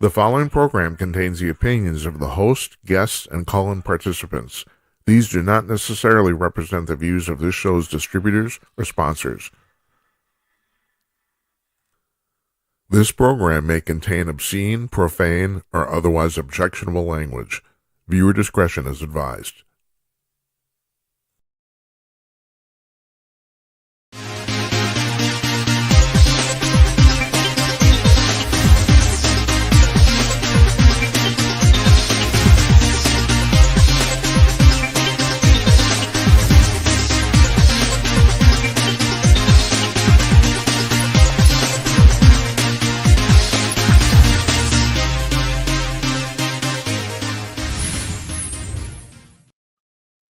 The following program contains the opinions of the host, guests, and call-in participants. These do not necessarily represent the views of this show's distributors or sponsors. This program may contain obscene, profane, or otherwise objectionable language. Viewer discretion is advised.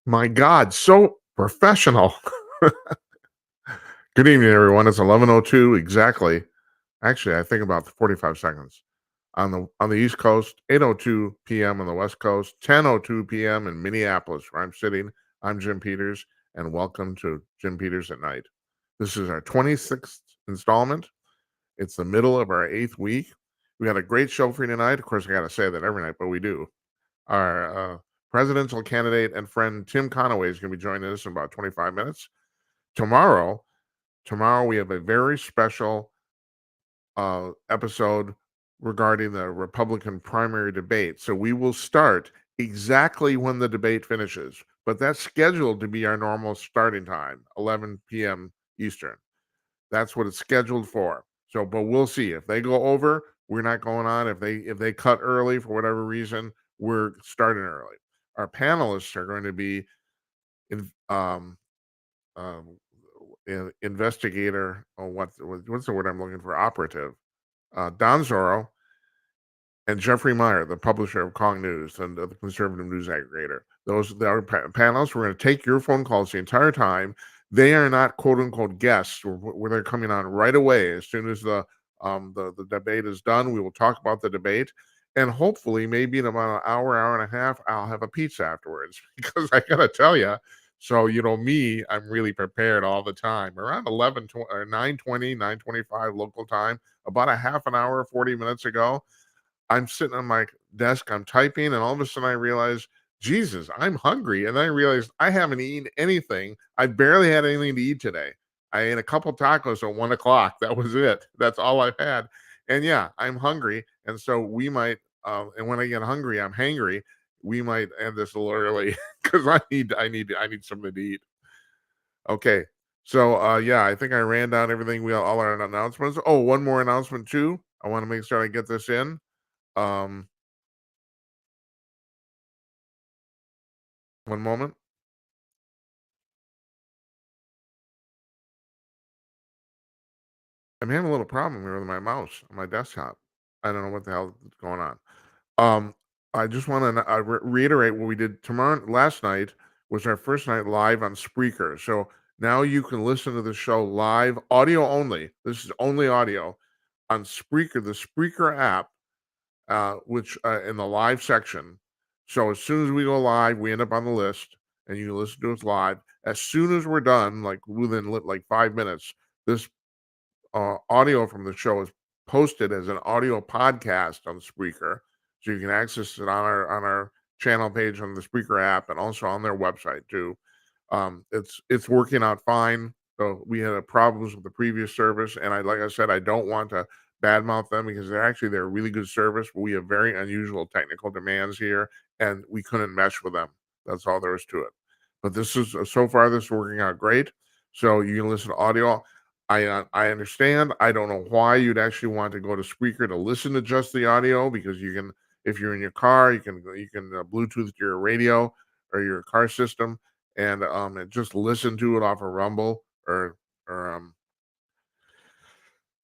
My God, so professional. Good evening, everyone. It's 11:02 exactly. Actually, I think about 45 seconds. On the East Coast, 8:02 p.m. on the West Coast, 10:02 p.m. in Minneapolis, where I'm sitting. I'm Jim Peters, and welcome to Jim Peters at Night. This is our 26th installment. It's the middle of our 8th week. We got a great show for you tonight. Of course, I got to say that every night, but we do. Our presidential candidate and friend Tim Conaway is going to be joining us in about 25 minutes. Tomorrow we have a very special episode regarding the Republican primary debate. So we will start exactly when the debate finishes, but that's scheduled to be our normal starting time, 11 p.m. Eastern. That's what it's scheduled for. So, but we'll see. If they go over, we're not going on. If they cut early for whatever reason, we're starting early. Our panelists are going to be in, um, investigator, or what's the word I'm looking for? Operative, Don Zorro, and Jeffrey Meyer, the publisher of Kong News and the conservative news aggregator. Those are our panelists. We're going to take your phone calls the entire time. They are not quote unquote guests. Where they're coming on right away as soon as the debate is done. We will talk about the debate, and hopefully, maybe in about an hour and a half, I'll have a pizza afterwards. Because I gotta tell you, so me, I'm really prepared all the time. Around 11 or 9:20, 9:25 local time, about a half an hour, 40 minutes ago, I'm sitting on my desk, I'm typing, and all of a sudden I realize, Jesus, I'm hungry. And then I realized I haven't eaten anything. I barely had anything to eat today. I ate a couple tacos at 1 o'clock. That was it. That's all I've had. And yeah, I'm hungry. And so we might, and when I get hungry, I'm hangry. We might end this a little early because I need something to eat. Okay. So yeah, I think I ran down everything. All our announcements. Oh, one more announcement too. I want to make sure I get this in. Um, One moment. I'm having a little problem here with my mouse on my desktop. I don't know what the hell is going on. Um, I just want to reiterate what we did tomorrow. Last night was our first night live on Spreaker. So now you can listen to the show live, audio only. This is only audio on Spreaker, the Spreaker app, which in the live section. So as soon as we go live, we end up on the list, and you can listen to us live. As soon as we're done, like within like 5 minutes, this audio from the show is posted as an audio podcast on Spreaker, so you can access it on our channel page on the Spreaker app and also on their website too. It's working out fine. So we had problems with the previous service, and like I said, I don't want to badmouth them because they're a really good service, but we have very unusual technical demands here, and we couldn't mesh with them. That's all there is to it. But this is so far this is working out great. So you can listen to audio. I understand. I don't know why you'd actually want to go to Spreaker to listen to just the audio, because you can, if you're in your car, you can Bluetooth your radio or your car system and just listen to it off of Rumble or um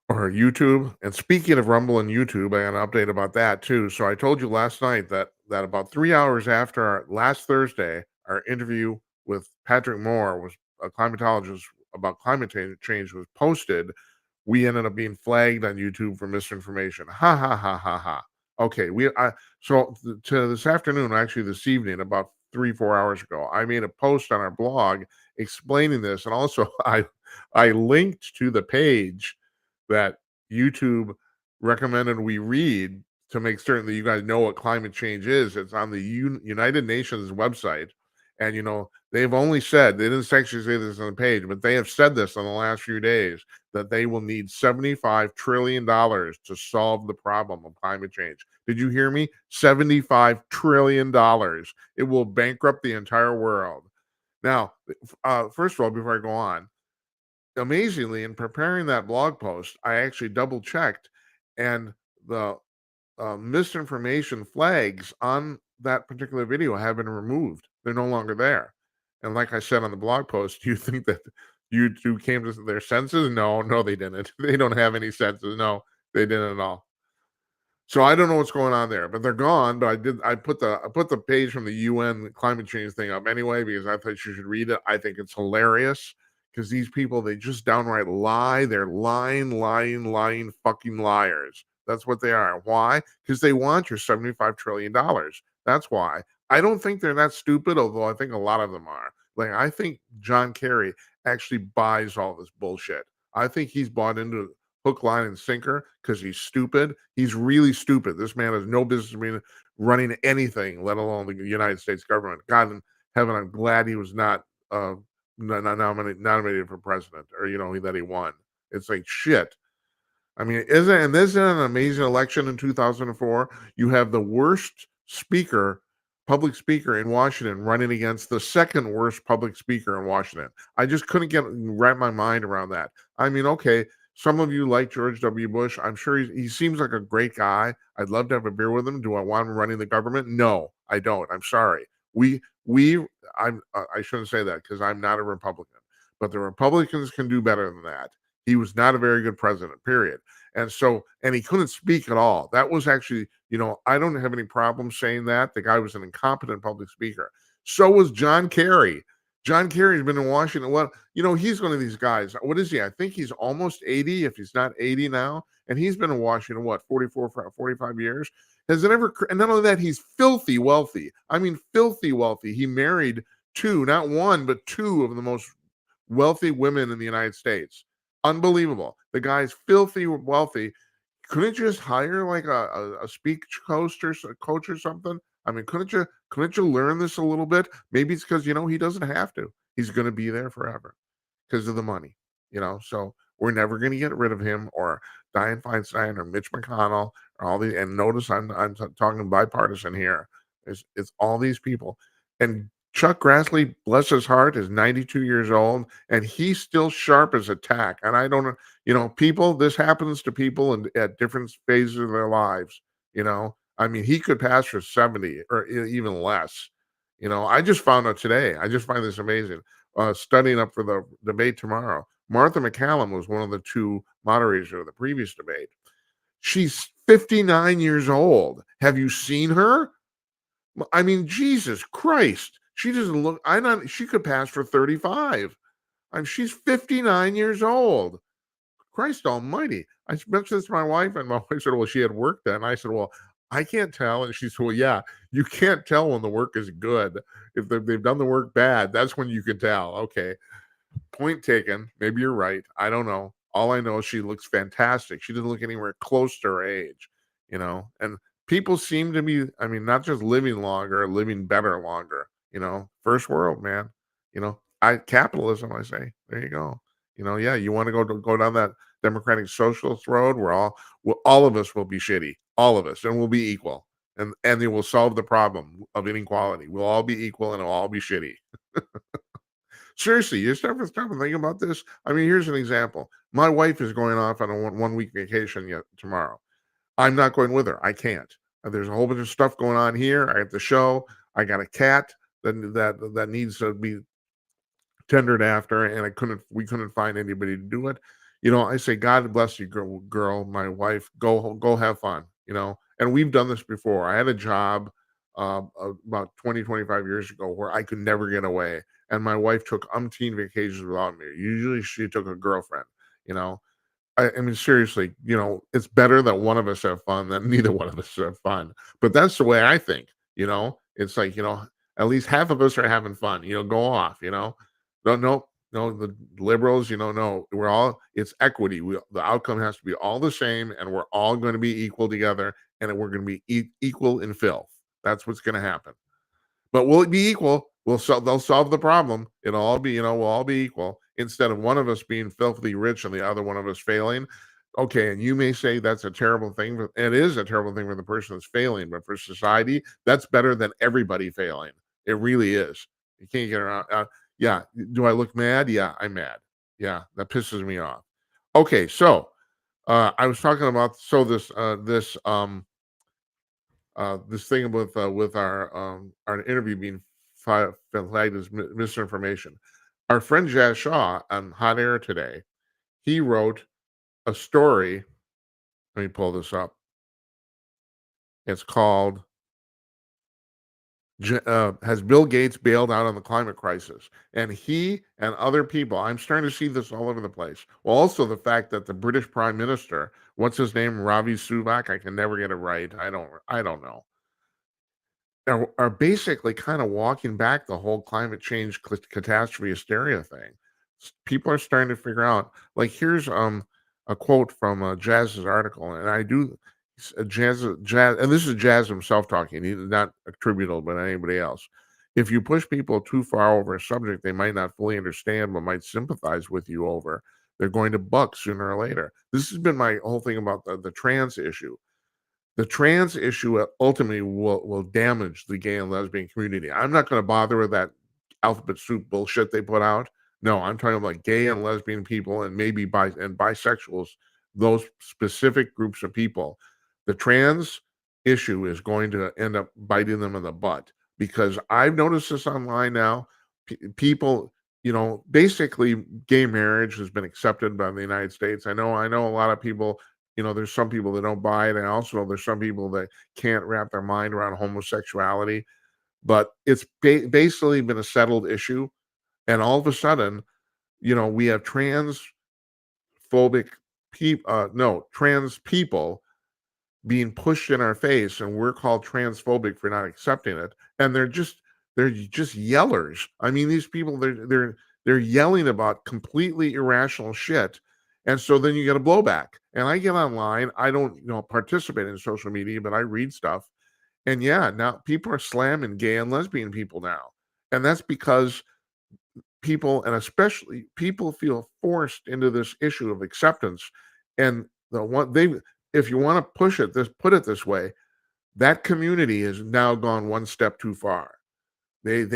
or YouTube. And speaking of Rumble and YouTube, I got an update about that too. So I told you last night that about 3 hours after our last Thursday, our interview with Patrick Moore, was a climatologist about climate change, was posted. We ended up being flagged on YouTube for misinformation. Ha ha ha ha ha. Okay, to this afternoon, actually this evening, about 3-4 hours ago, I made a post on our blog explaining this, and also I linked to the page that YouTube recommended we read to make certain that you guys know what climate change is. It's on the United Nations website. And, they've only said, they didn't actually say this on the page, but they have said this in the last few days that they will need $75 trillion to solve the problem of climate change. Did you hear me? $75 trillion. It will bankrupt the entire world. Now, first of all, before I go on, amazingly, in preparing that blog post, I actually double checked, and the misinformation flags on that particular video have been removed. They're no longer there. And like I said on the blog post, do you think that YouTube came to their senses? No, no, they didn't. They don't have any senses. No, they didn't at all. So I don't know what's going on there, but they're gone. But I put the page from the UN climate change thing up anyway because I thought you should read it. I think it's hilarious because these people, they just downright lie. They're lying fucking liars. That's what they are. Why? Because they want your $75 trillion. That's why. I don't think they're that stupid, although I think a lot of them are. Like, I think John Kerry actually buys all this bullshit. I think he's bought into hook, line, and sinker because he's stupid. He's really stupid. This man has no business being running anything, let alone the United States government. God in heaven, I'm glad he was not nominated for president, or that he won. It's like shit. I mean, isn't this an amazing election in 2004? You have the worst public speaker in Washington running against the second worst public speaker in Washington. I just couldn't wrap my mind around that. I mean, okay, some of you like George W. Bush. I'm sure he seems like a great guy. I'd love to have a beer with him. Do I want him running the government? No, I don't. I'm sorry. I shouldn't say that because I'm not a Republican, but the Republicans can do better than that. He was not a very good president, period. And he couldn't speak at all. That was actually, I don't have any problem saying that. The guy was an incompetent public speaker. So was John Kerry. John Kerry's been in Washington. Well, he's one of these guys. What is he? I think he's almost 80, if he's not 80 now. And he's been in Washington, 44, 45 years. Has it ever, and not only that, he's filthy wealthy. I mean, filthy wealthy. He married two, not one, but two of the most wealthy women in the United States. Unbelievable. The guy's filthy wealthy. Couldn't you just hire like a speech coach or something? I mean, couldn't you learn this a little bit? Maybe it's because he doesn't have to. He's going to be there forever because of the money. So we're never going to get rid of him or Dianne Feinstein or Mitch McConnell or all these. And notice I'm talking bipartisan here. It's all these people. And Chuck Grassley, bless his heart, is 92 years old, and he's still sharp as a tack. And I don't know, people, this happens to people at different phases of their lives. I mean, he could pass for 70 or even less. I just found out today. I just find this amazing. Studying up for the debate tomorrow. Martha McCallum was one of the two moderators of the previous debate. She's 59 years old. Have you seen her? I mean, Jesus Christ. She doesn't look, she could pass for 35. She's 59 years old. Christ almighty. I mentioned this to my wife, and my wife said, well, she had work then. I said, well, I can't tell. And she said, well, yeah, you can't tell when the work is good. If they've done the work bad, that's when you can tell. Okay. Point taken. Maybe you're right. I don't know. All I know is she looks fantastic. She doesn't look anywhere close to her age, and people seem to be, I mean, not just living longer, living better longer, first world, man, capitalism, I say, there you go. Yeah, you want to go down that democratic socialist road where all of us will be shitty, all of us, and we'll be equal. And it will solve the problem of inequality. We'll all be equal and it'll all be shitty. Seriously, you stop and think about this. I mean, here's an example. My wife is going off on a 1 week vacation tomorrow. I'm not going with her. I can't. There's a whole bunch of stuff going on here. I have the show. I got a cat that needs to be tendered after, and we couldn't find anybody to do it. I say, God bless you, girl, my wife. Go have fun. And we've done this before. I had a job about 25 years ago where I could never get away. And my wife took umpteen vacations without me. Usually she took a girlfriend, I mean, seriously, it's better that one of us have fun than neither one of us have fun. But that's the way I think, it's like, at least half of us are having fun, go off, no, the liberals, no, it's equity. The outcome has to be all the same and we're all going to be equal together. and we're going to be equal in filth. That's what's going to happen. But will it be equal? They'll solve the problem. It'll all be, we'll all be equal instead of one of us being filthily rich and the other one of us failing. Okay, and you may say that's a terrible thing, but it is a terrible thing for the person that's failing. But for society, that's better than everybody failing. It really is. You can't get around. Yeah. Do I look mad? Yeah, I'm mad. Yeah, that pisses me off. Okay, so I was talking about this thing with our interview being flagged as misinformation. Our friend Jazz Shaw on Hot Air today, he wrote a story. Let me pull this up. It's called "Has Bill Gates Bailed Out on the Climate Crisis?" And he and other people, I'm starting to see this all over the place. Well, also the fact that the British Prime Minister, what's his name, Ravi Subak, I can never get it right. I don't know. Are basically kind of walking back the whole climate change catastrophe hysteria thing. People are starting to figure out. Like here's a quote from Jazz's article, and I do Jazz, and this is Jazz himself talking. He's not attributable to anybody else. If you push people too far over a subject they might not fully understand but might sympathize with you over, they're going to buck sooner or later. This has been my whole thing about the trans issue. The trans issue ultimately will damage the gay and lesbian community. I'm not going to bother with that alphabet soup bullshit they put out. No, I'm talking about gay and lesbian people and maybe bisexuals, those specific groups of people. The trans issue is going to end up biting them in the butt because I've noticed this online now. People, basically gay marriage has been accepted by the United States. I know a lot of people, there's some people that don't buy it, and also there's some people that can't wrap their mind around homosexuality. But it's basically been a settled issue, and all of a sudden, we have trans people being pushed in our face, and we're called transphobic for not accepting it. And they're just yellers. I mean, these people they're yelling about completely irrational shit. And so then you get a blowback. And I get online. I don't, participate in social media, but I read stuff. And yeah, now people are slamming gay and lesbian people now. And that's because people, and especially people, feel forced into this issue of acceptance. And the one they if you want to put it this way, that community has now gone one step too far. They've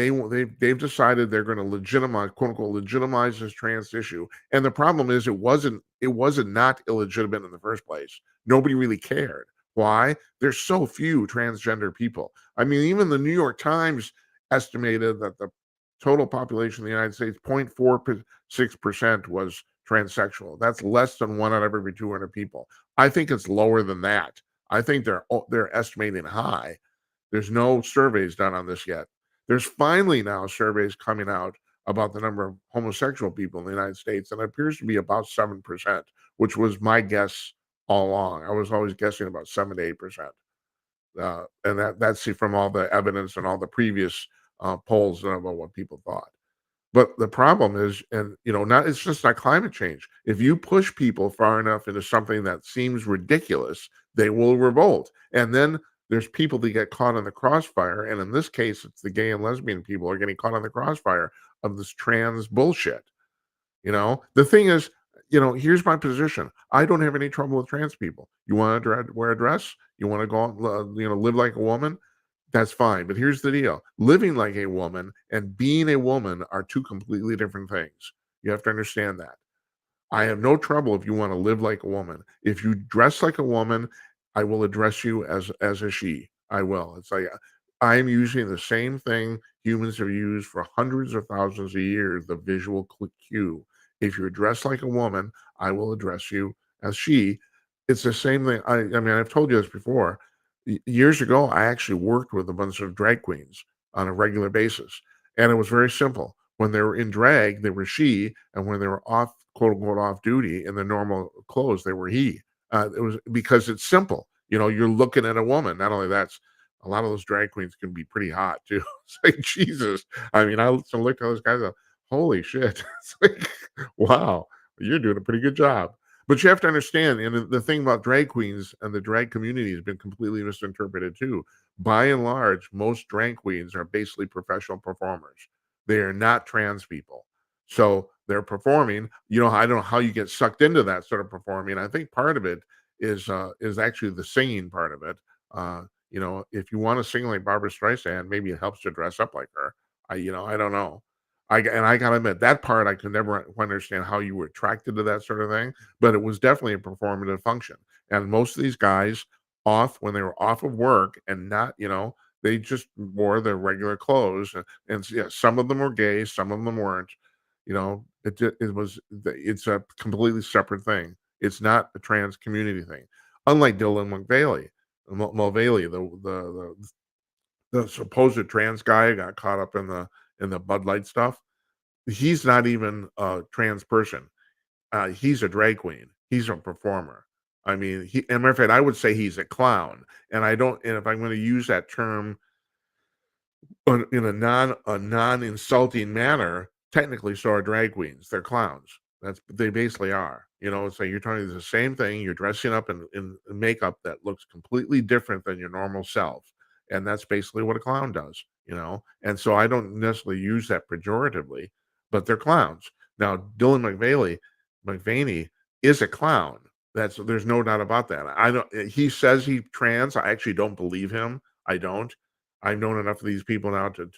decided they're going to legitimize, quote unquote, legitimize this trans issue. And the problem is it wasn't not illegitimate in the first place. Nobody really cared. Why? There's so few transgender people. I mean, even the New York Times estimated that the total population of the United States, 0.46% was transsexual. That's less than one out of every 200 people. I think it's lower than that. I think they're estimating high. There's no surveys done on this yet. There's finally now surveys coming out about the number of homosexual people in the United States, and it appears to be about 7%, which was my guess all along. I was always guessing about 7 to 8%. And that's from all the evidence and all the previous polls about what people thought. But the problem is, and it's just not climate change. If you push people far enough into something that seems ridiculous, they will revolt. And then there's people that get caught in the crossfire. And in this case, it's the gay and lesbian people are getting caught in the crossfire of this trans bullshit. The thing is, here's my position. I don't have any trouble with trans people. You want to wear a dress? You want to go out, live like a woman? That's fine. But here's the deal. Living like a woman and being a woman are two completely different things. You have to understand that. I have no trouble if you want to live like a woman. If you dress like a woman, I will address you as a she. I will. It's like I'm using the same thing humans have used for hundreds of thousands of years, the visual cue. If you're dressed like a woman, I will address you as she. It's the same thing. I mean, I've told you this before. Years ago, I actually worked with a bunch of drag queens on a regular basis. And it was very simple. When they were in drag, they were she, and when they were off, quote unquote, off duty in their normal clothes, they were he. It was because it's simple. You're looking at a woman. Not only that, a lot of those drag queens can be pretty hot too. It's like Jesus. I mean, I look at those guys. Holy shit! It's like, wow, you're doing a pretty good job. But you have to understand, and the thing about drag queens and the drag community has been completely misinterpreted too. By and large, most drag queens are basically professional performers. They are not trans people. So they're performing. I don't know how you get sucked into that sort of performing. I think part of it is actually the singing part of it. If you want to sing like Barbara Streisand, maybe it helps to dress up like her. I don't know. I gotta admit that part I could never understand how you were attracted to that sort of thing, but it was definitely a performative function. And most of these guys when they were off of work and not, they just wore their regular clothes, and yeah, some of them were gay, some of them weren't. It's a completely separate thing. It's not a trans community thing. Unlike Dylan Mulvaney, the supposed trans guy got caught up in the Bud Light stuff. He's not even a trans person. He's a drag queen. He's a performer. I mean, as a matter of fact, I would say he's a clown. And if I'm going to use that term in a non-insulting manner, technically so are drag queens. They're clowns. They basically are. So you're trying to do the same thing. You're dressing up in makeup that looks completely different than your normal self. And that's basically what a clown does. And so I don't necessarily use that pejoratively, but they're clowns. Now, Dylan McVaney is a clown. There's no doubt about that. I don't He says he's trans. I actually don't believe him. I don't. I've known enough of these people now to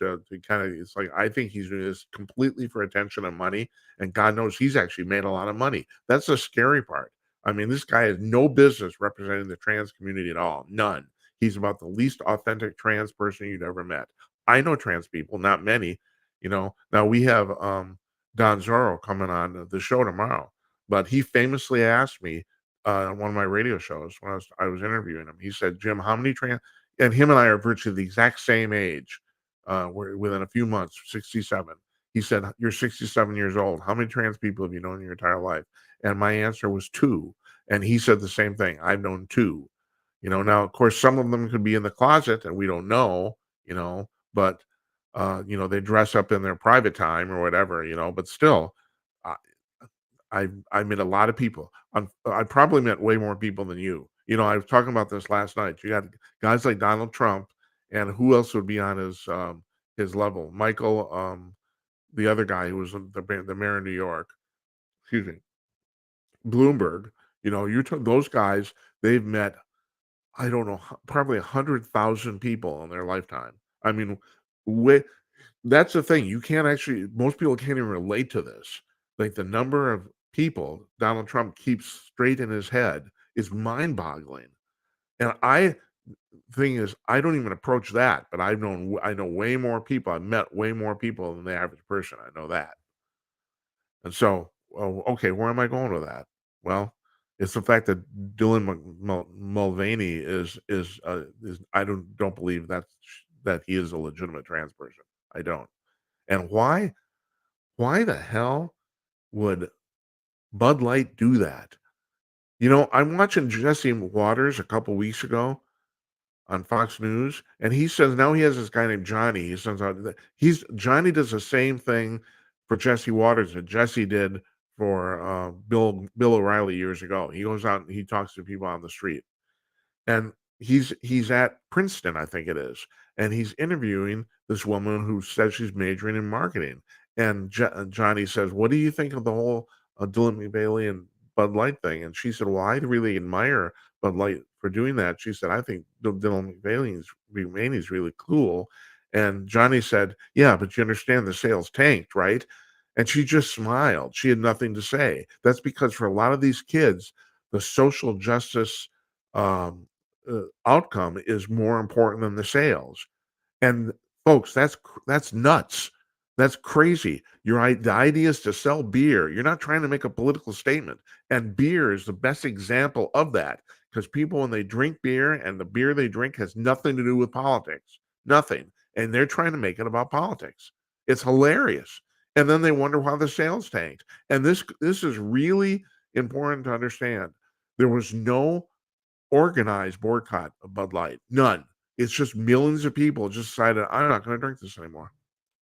kind of, it's like, I think he's doing this completely for attention and money, and God knows he's actually made a lot of money. That's the scary part. I mean, this guy has no business representing the trans community at all. None. He's about the least authentic trans person you'd ever met. I know trans people, not many. Now we have Don Zorro coming on the show tomorrow, but he famously asked me on one of my radio shows when I was interviewing him. He said, "Jim, how many trans?" And him and I are virtually the exact same age. We're within a few months, 67. He said, "You're 67 years old. How many trans people have you known in your entire life?" And my answer was two. And he said the same thing. I've known two. Now, of course, some of them could be in the closet and we don't know, but, they dress up in their private time or whatever, but still, uh, I met a lot of people. I probably met way more people than you. I was talking about this last night. You got guys like Donald Trump, and who else would be on his level? Michael, the other guy who was the mayor of New York. Excuse me, Bloomberg. Those guys. They've met, I don't know, probably 100,000 people in their lifetime. I mean, way that's the thing. Most people can't even relate to this. Like, the number of people Donald Trump keeps straight in his head is mind-boggling. And thing is, I don't even approach that, but I know way more people. I've met way more people than the average person. I know that. And so, okay, where am I going with that? Well, it's the fact that Dylan Mulvaney is I don't believe that he is a legitimate trans person. I don't. And why the hell would Bud Light do that? I'm watching Jesse Waters a couple weeks ago on Fox News, and he says now he has this guy named Johnny. He sends out that Johnny does the same thing for Jesse Waters that Jesse did for Bill O'Reilly years ago. He goes out and he talks to people on the street. And he's at Princeton, I think it is, and he's interviewing this woman who says she's majoring in marketing. And Johnny says, "What do you think of the whole Dylan McBailey and Bud Light thing?" And she said, "Well, I really admire Bud Light for doing that." She said, "I think Dylan McBailey is really cool." And Johnny said, "Yeah, but you understand the sales tanked, right?" And she just smiled. She had nothing to say. That's because for a lot of these kids, the social justice outcome is more important than the sales. And folks, that's nuts. That's crazy. The idea is to sell beer. You're not trying to make a political statement. And beer is the best example of that, because people, when they drink beer, and the beer they drink has nothing to do with politics, nothing. And they're trying to make it about politics. It's hilarious. And then they wonder why the sales tanked. And this is really important to understand. There was no organized boycott of Bud Light. None. It's just millions of people just decided, I'm not going to drink this anymore.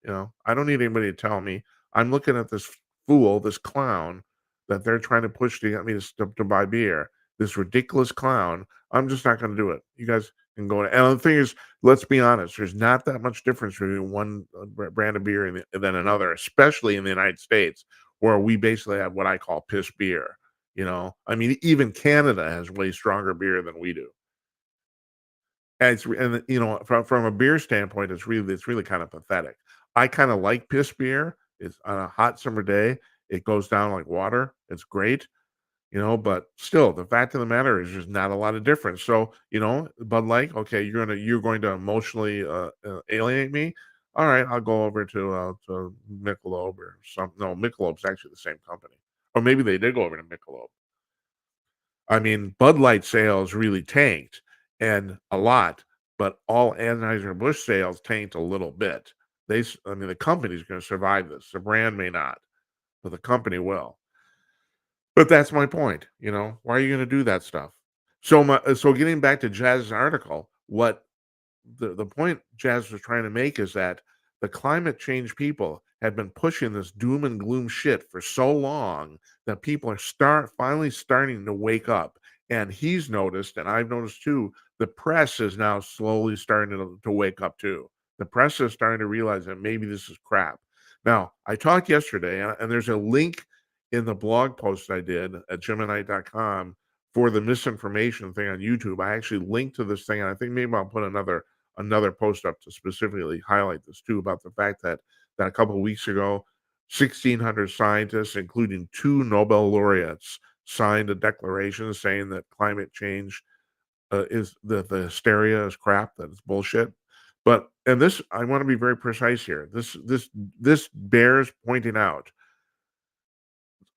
I don't need anybody to tell me. I'm looking at this fool, this clown, that they're trying to push to get me to buy beer, this ridiculous clown, I'm just not gonna do it. You guys can go, and the thing is, let's be honest, there's not that much difference between one, brand of beer and than another, especially in the United States, where we basically have what I call piss beer, you know? I mean, even Canada has way stronger beer than we do. And you know, from a beer standpoint, it's really kind of pathetic. I kinda like piss beer. It's on a hot summer day, it goes down like water. It's great, you know, but still, the fact of the matter is there's not a lot of difference. So, you know, Bud Light, okay, you're going to emotionally, alienate me? Alright, I'll go over to Michelob or some no, Michelob's actually the same company. Or maybe they did go over to Michelob. I mean, Bud Light sales really tanked, and a lot, but all Anheuser-Busch sales tanked a little bit. I mean, the company's gonna survive this. The brand may not, but the company will. But that's my point, you know? Why are you gonna do that stuff? So getting back to Jazz's article, what the point Jazz was trying to make is that the climate change people have been pushing this doom and gloom shit for so long that people are finally starting to wake up. And he's noticed, and I've noticed too, the press is now slowly starting to wake up too. The press is starting to realize that maybe this is crap. Now, I talked yesterday, and there's a link in the blog post I did at Gemini.com for the misinformation thing on YouTube. I actually linked to this thing, and I think maybe I'll put another post up to specifically highlight this too, about the fact that a couple of weeks ago, 1,600 scientists, including two Nobel laureates, signed a declaration saying that climate change is the hysteria is crap, that it's bullshit. But and this, I want to be very precise here. This bears pointing out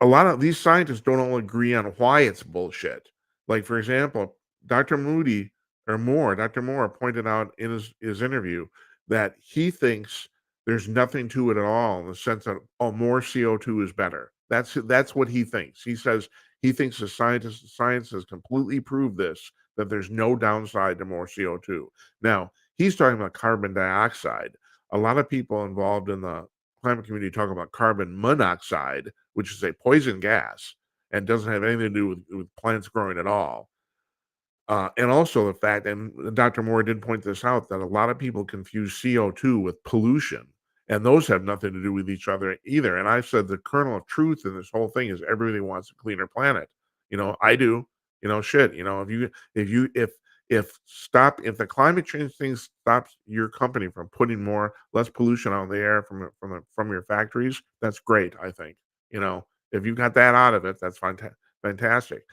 a lot of these scientists don't all agree on why it's bullshit. Like, for example, Dr. Moody Dr. Moore pointed out in his interview that he thinks there's nothing to it at all in the sense that, oh, more CO2 is better. That's what he thinks. He says he thinks science has completely proved this, that there's no downside to more CO2. Now, he's talking about carbon dioxide. A lot of people involved in the climate community talk about carbon monoxide, which is a poison gas and doesn't have anything to do with plants growing at all. And also the fact, and Dr. Moore did point this out, that a lot of people confuse CO2 with pollution, and those have nothing to do with each other either. And I've said the kernel of truth in this whole thing is everybody wants a cleaner planet. You know, I do. You know, shit. You know, if the climate change thing stops your company from putting less pollution out in the air from your factories, that's great. I think. You know, if you got that out of it, that's fantastic.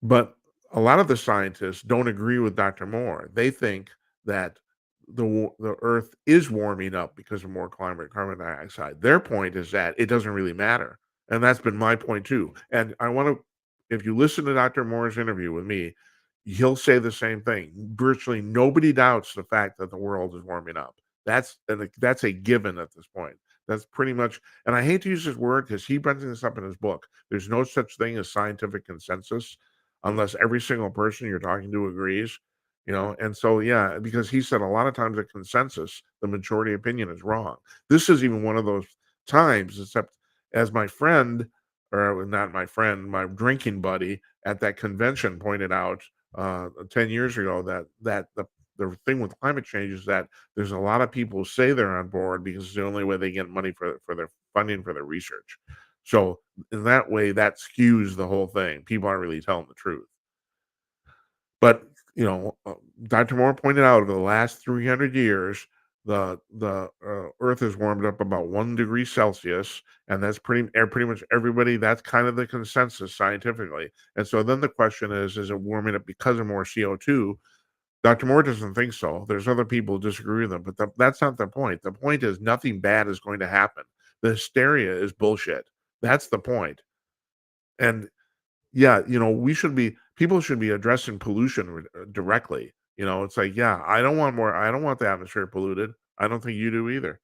But a lot of the scientists don't agree with Dr. Moore. They think that the Earth is warming up because of more carbon dioxide. Their point is that it doesn't really matter, and that's been my point too. And I want to, if you listen to Dr. Moore's interview with me, he'll say the same thing. Virtually nobody doubts the fact that the world is warming up. That's a given at this point. That's pretty much, and I hate to use this word because he brings this up in his book. There's no such thing as scientific consensus unless every single person you're talking to agrees, you know. And so, yeah, because he said a lot of times a consensus, the majority opinion is wrong. This is even one of those times, except as my friend, or not my friend, my drinking buddy at that convention pointed out 10 years ago, that the thing with climate change is that there's a lot of people who say they're on board because it's the only way they get money for their funding for their research. So in that way, that skews the whole thing. People aren't really telling the truth. But you know, Dr. Moore pointed out over the last 300 years, the Earth has warmed up about 1 degree Celsius, and that's pretty much everybody. That's kind of the consensus scientifically. And so then the question is it warming up because of more CO2? Dr. Moore doesn't think so. There's other people who disagree with him, but that's not the point. The point is nothing bad is going to happen. The hysteria is bullshit. That's the point. And yeah, you know, people should be addressing pollution directly. You know, it's like, yeah, I don't want the atmosphere polluted. I don't think you do either.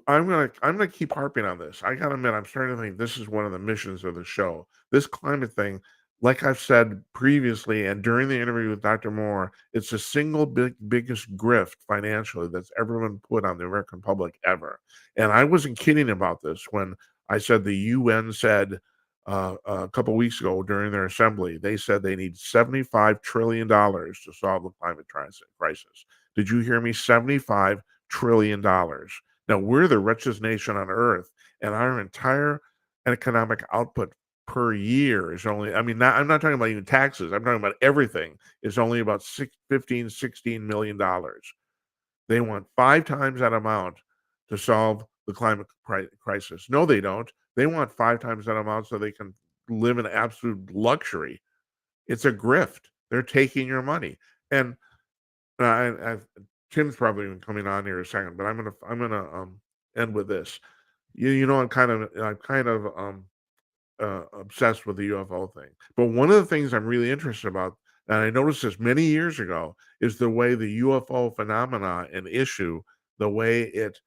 I'm gonna keep harping on this. I gotta admit, I'm starting to think this is one of the missions of the show. This climate thing, like I've said previously and during the interview with Dr. Moore, it's the single biggest grift financially that's ever been put on the American public ever. And I wasn't kidding about this when I said the UN said a couple weeks ago during their assembly, they said they need $75 trillion to solve the climate crisis. Did you hear me? $75 trillion. Now, we're the richest nation on earth, and our entire economic output per year is only, I mean, I'm not talking about even taxes. I'm talking about everything is only about $16 million. They want 5 times that amount to solve the climate crisis. No, they don't. They want 5 times that amount so they can live in absolute luxury. It's a grift. They're taking your money. And Tim's probably coming on here a second, but I'm gonna end with this. I'm kind of obsessed with the UFO thing. But one of the things I'm really interested about, and I noticed this many years ago, is the way the UFO phenomena and issue, the way it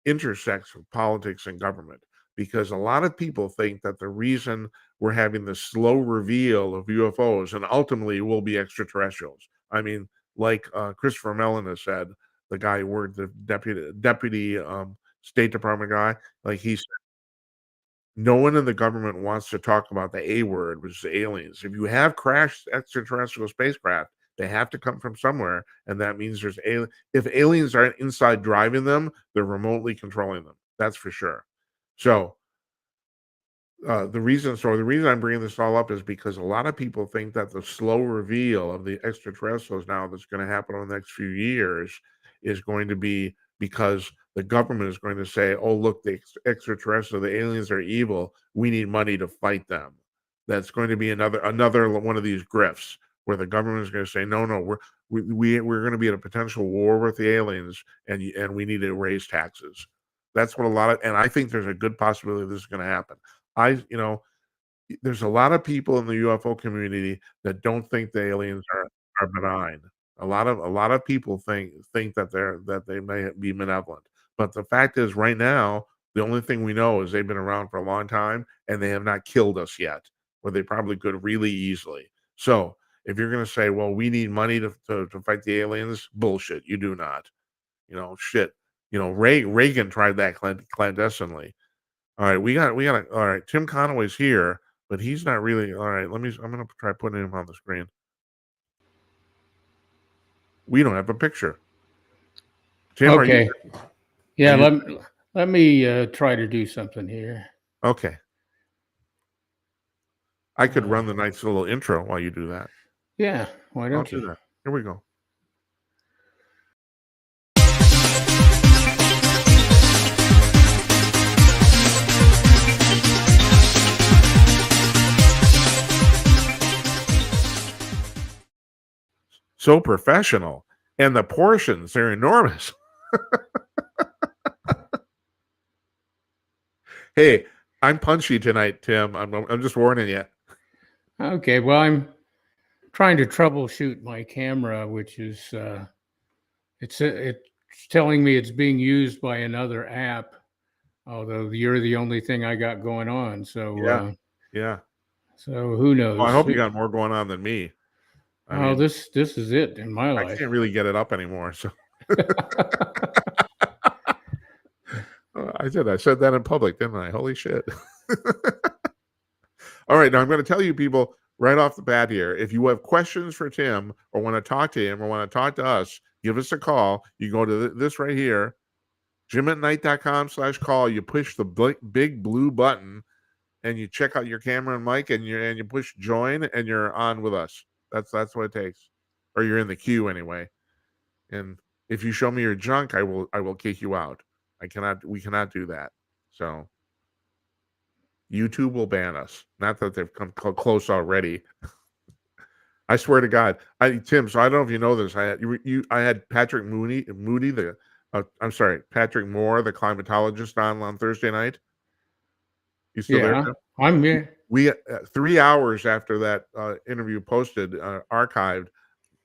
intersects with politics and government. Because a lot of people think that the reason we're having this slow reveal of UFOs and ultimately will be extraterrestrials. I mean, like Christopher Mellon has said, the guy who worked, the deputy State Department guy, like he no one in the government wants to talk about the A word, which is aliens. If you have crashed extraterrestrial spacecraft, they have to come from somewhere, and that means there's if aliens aren't inside driving them, they're remotely controlling them. That's for sure. So the reason I'm bringing this all up is because a lot of people think that the slow reveal of the extraterrestrials now that's going to happen over the next few years is going to be because the government is going to say, "Oh, look, the extraterrestrials, the aliens are evil. We need money to fight them." That's going to be another one of these grifts where the government is going to say, "No, no, we're going to be in a potential war with the aliens, and we need to raise taxes." That's what and I think there's a good possibility this is going to happen. There's a lot of people in the UFO community that don't think the aliens are benign. A lot of people think that they may be malevolent. But the fact is right now, the only thing we know is they've been around for a long time and they have not killed us yet, where they probably could really easily. So if you're gonna say, well, we need money to fight the aliens, bullshit. You do not. Shit. Reagan tried that clandestinely. All right, we got all right, Tim Conaway's here, but he's not really all right. I'm gonna try putting him on the screen. We don't have a picture. Tim, are you Okay. Yeah, let me try to do something here. okay? I could run the nice little intro while you do that. Yeah, why I'll don't do you? that. Here we go. So professional, and the portions, they're enormous. Hey, I'm punchy tonight, Tim. I'm just warning you. Okay, well, I'm trying to troubleshoot my camera, which is it's telling me it's being used by another app, although you're the only thing I got going on. Yeah, yeah. So who Well, I knows? hope you got more going on than me. I Oh, mean, this is it in my I life. can't really get it up anymore, so I said that in public, didn't I? Holy shit. All right, now I'm going to tell you people right off the bat here, if you have questions for Tim or want to talk to him or want to talk to us, give us a call. You go to this right here, jimatnight.com/call. You push the big blue button and you check out your camera and mic and you push join and you're on with us. That's what it takes. Or you're in the queue anyway. And if you show me your junk, I will kick you out. We cannot do that. So YouTube will ban us. Not that they've come close already. I swear to God, Tim. So I don't know if you know this. I had Patrick Moody, Patrick Moore, the climatologist, on Thursday night. You still there? Yeah, I'm here. We 3 hours after that interview posted, archived,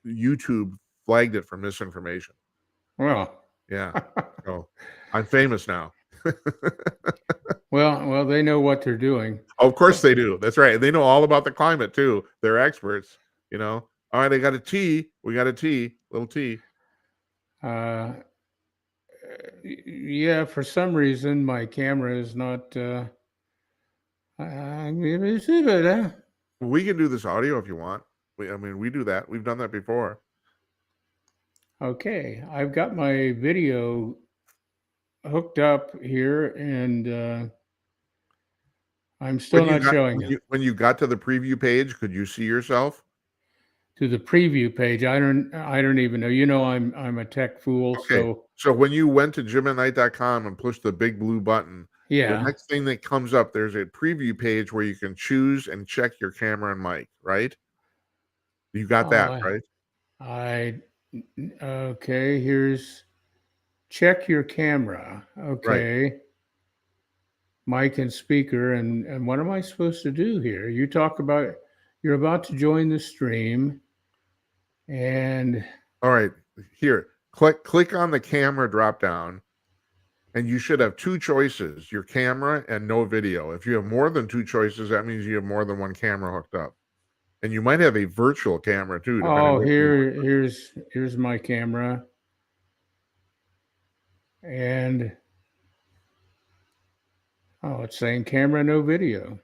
YouTube flagged it for misinformation. Well, Yeah, so I'm famous now. Well, they know what they're doing. Oh, of course they do. That's right. They know all about the climate too. They're experts, you know. All right, they got a T. We got a T, little T. Uh, yeah, for some reason my camera is not. We can do this audio if you want. I mean, we do that. We've done that before. Okay, I've got my video hooked up here, and I'm still not showing it When you got to the preview page, could you see yourself? to the preview page. I don't even know. You know, I'm a tech fool, Okay. so So when you went to jimatnight.com and pushed the big blue button, the yeah. next thing that comes up, there's a preview page where you can choose and check your camera and mic, right? You got that, Uh, right? I okay. Here's check your camera. Right. Okay, mic and speaker, and what am I supposed to do here? You talk about you're about to join the stream, and All right. Here, click on the camera drop down, and you should have two choices, your camera and no video. If you have more than two choices, that means you have more than one camera hooked up. And you might have a virtual camera too, depending oh, on what you want. here's my camera, and oh, it's saying camera, no video.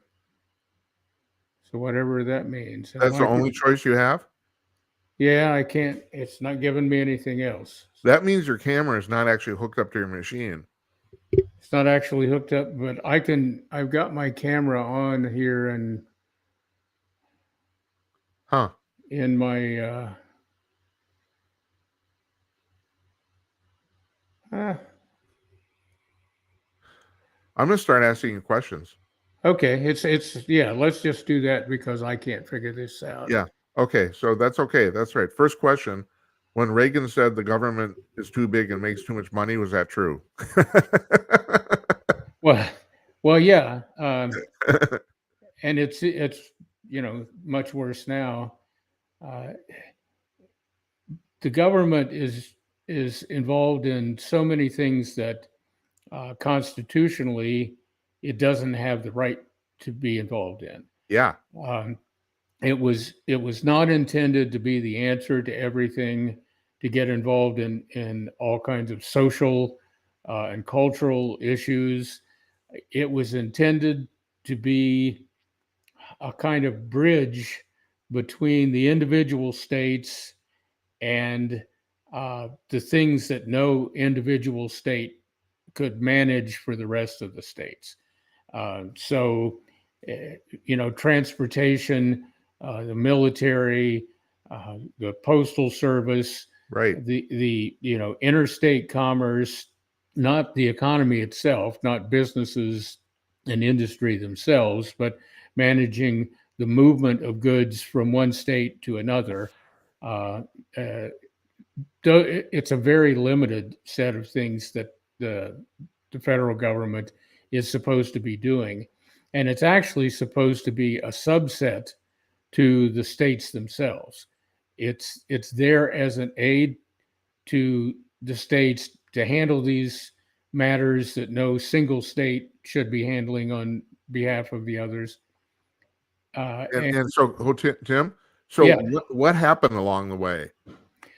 So whatever that means. That's the only choice you have? Yeah, I can't. It's not giving me anything else. That means your camera is not actually hooked up to your machine. It's not actually hooked up, but I can. I've got my camera on here and Huh. in my. Ah, I'm gonna start asking you questions. okay, it's yeah. Let's just do that because I can't figure this out. Yeah. Okay. So that's okay. That's right. First question. When Reagan said the government is too big and makes too much money, was that true? Well, well, yeah, and it's much worse now. Uh, the government is involved in so many things that constitutionally it doesn't have the right to be involved in. Yeah. Um, it was not intended to be the answer to everything, to get involved in all kinds of social and cultural issues. It was intended to be a kind of bridge between the individual states and the things that no individual state could manage for the rest of the states. So, transportation, the military, the postal service, Right. the interstate commerce, not the economy itself, not businesses and industry themselves, but managing the movement of goods from one state to another. Uh, uh, it's a very limited set of things that the federal government is supposed to be doing. And it's actually supposed to be a subset to the states themselves. It's there as an aid to the states to handle these matters that no single state should be handling on behalf of the others. And And so, Tim, so yeah, what happened along the way?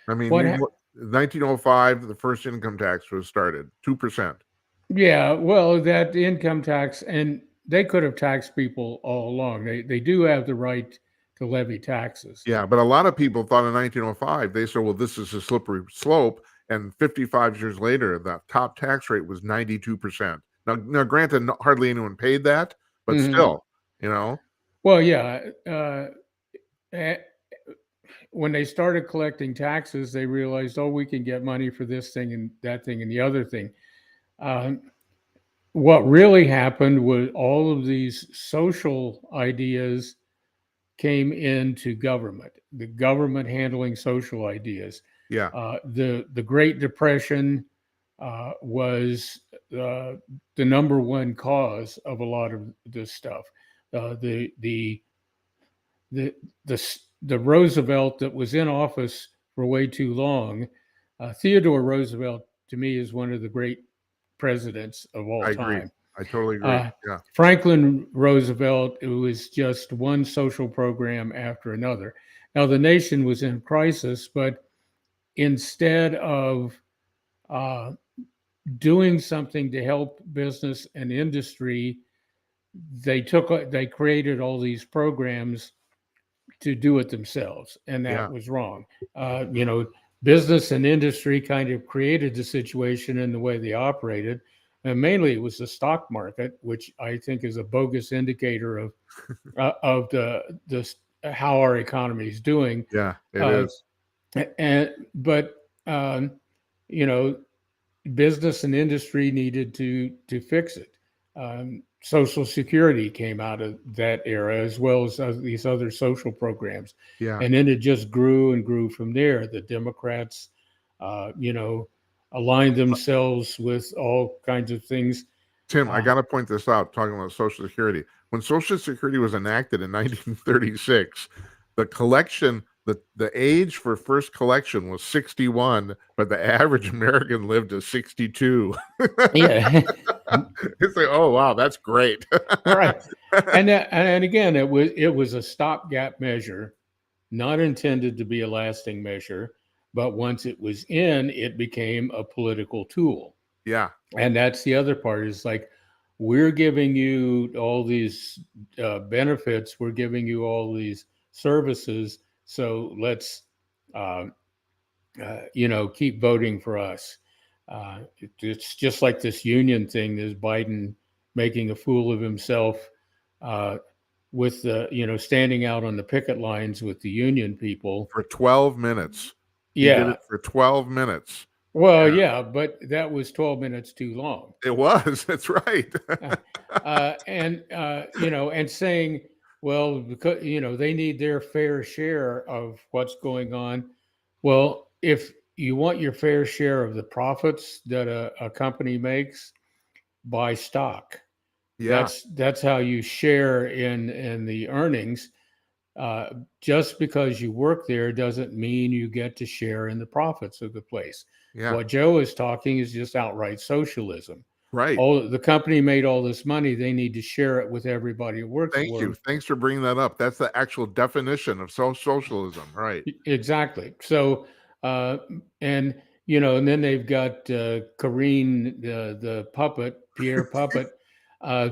I mean, what? 1905, the first income tax was started, 2%. Yeah, well, that income tax, and they could have taxed people all along. They do have the right to levy taxes. Yeah, but a lot of people thought in 1905, they said, well, this is a slippery slope. And 55 years later, the top tax rate was 92%. Now granted, hardly anyone paid that, but Mhm. still, you know, Well, yeah. Eh, when they started collecting taxes, they realized, oh, we can get money for this thing and that thing and the other thing. Um, what really happened was all of these social ideas came into government. The government handling social ideas. yeah, The Great Depression was the number one cause of a lot of this stuff. The the the Roosevelt that was in office for way too long. Theodore Roosevelt, to me, is one of the great presidents of all I agree. time. I totally agree. Uh, Yeah. Franklin Roosevelt, it was just one social program after another. Now, the nation was in crisis, but instead of uh, doing something to help business and industry, they created all these programs to do it themselves, and that Yeah. was wrong. You know, business and industry kind of created the situation in the way they operated, and mainly it was the stock market, which I think is a bogus indicator of the how our economy is doing. Yeah. It Uh, is. but you know, business and industry needed to fix it. Social Security came out of that era, as well as these other social programs, Yeah. and then it just grew and grew from there. The Democrats, you know, aligned themselves with all kinds of things. Tim, I Uh, got to point this out, talking about Social Security. When Social Security was enacted in 1936, the collection, the age for first collection was 61, but the average American lived to 62. yeah, It's like, oh, wow, that's great. right. And again, it was a stopgap measure, not intended to be a lasting measure, but once it was in, it became a political tool. Yeah. And that's the other part is like, we're giving you all these benefits, we're giving you all these services. So let's, uh, you know, keep voting for us. It's just like this union thing. There's Biden making a fool of himself uh, with the, you know, standing out on the picket lines with the union people. For 12 minutes. He did Yeah. it for 12 minutes. Well, Yeah, yeah, but that was 12 minutes too long. it was. That's right. Uh, you know, and saying, well, because, you know, they need their fair share of what's going on. Well, if you want your fair share of the profits that a company makes, buy stock. Yeah. That's how you share in the earnings. Uh, just because you work there doesn't mean you get to share in the profits of the place. Yeah. What Joe is talking is just outright socialism. Right. Oh, the company made all this money, they need to share it with everybody who works Thank for you. them. Thanks for bringing that up. That's the actual definition of socialism. Right. Exactly. So, uh, and you know, and then they've got Karine, the puppet, Pierre Puppet, uh,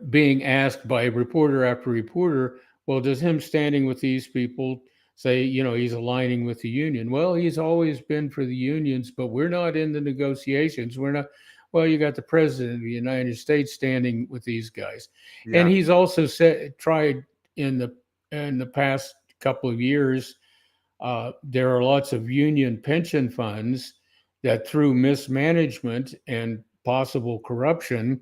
being asked by reporter after reporter, well, does him standing with these people say, you know, he's aligning with the union? Well, he's always been for the unions, but we're not in the negotiations. We're not. Well, you got the president of the United States standing with these guys, and Yeah. he's also tried in the past couple of years. There are lots of union pension funds that, through mismanagement and possible corruption,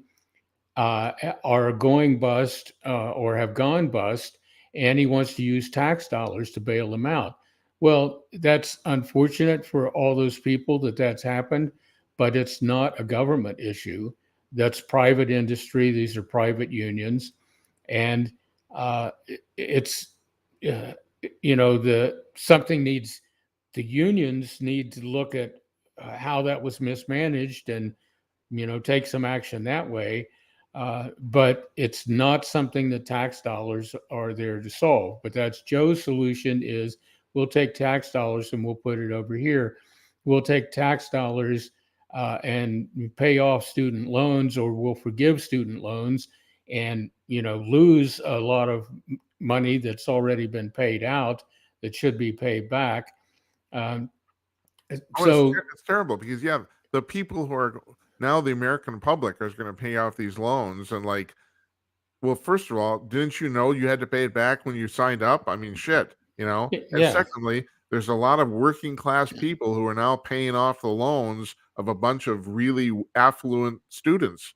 are going bust or have gone bust, and he wants to use tax dollars to bail them out. Well, that's unfortunate for all those people that that's happened, but it's not a government issue. That's private industry. These are private unions, and it's uh, you know, the something needs the unions need to look at how that was mismanaged and, you know, take some action that way. But it's not something that tax dollars are there to solve. But that's Joe's solution is we'll take tax dollars and we'll put it over here. We'll take tax dollars and pay off student loans, or we'll forgive student loans and, you know, lose a lot of money that's already been paid out that should be paid back. Um, Oh, so it's terrible because you have the people who are now the American public are going to pay off these loans and like, well, first of all, didn't you know you had to pay it back when you signed up? I mean, shit, you know. And yeah. secondly, there's a lot of working class people who are now paying off the loans of a bunch of really affluent students.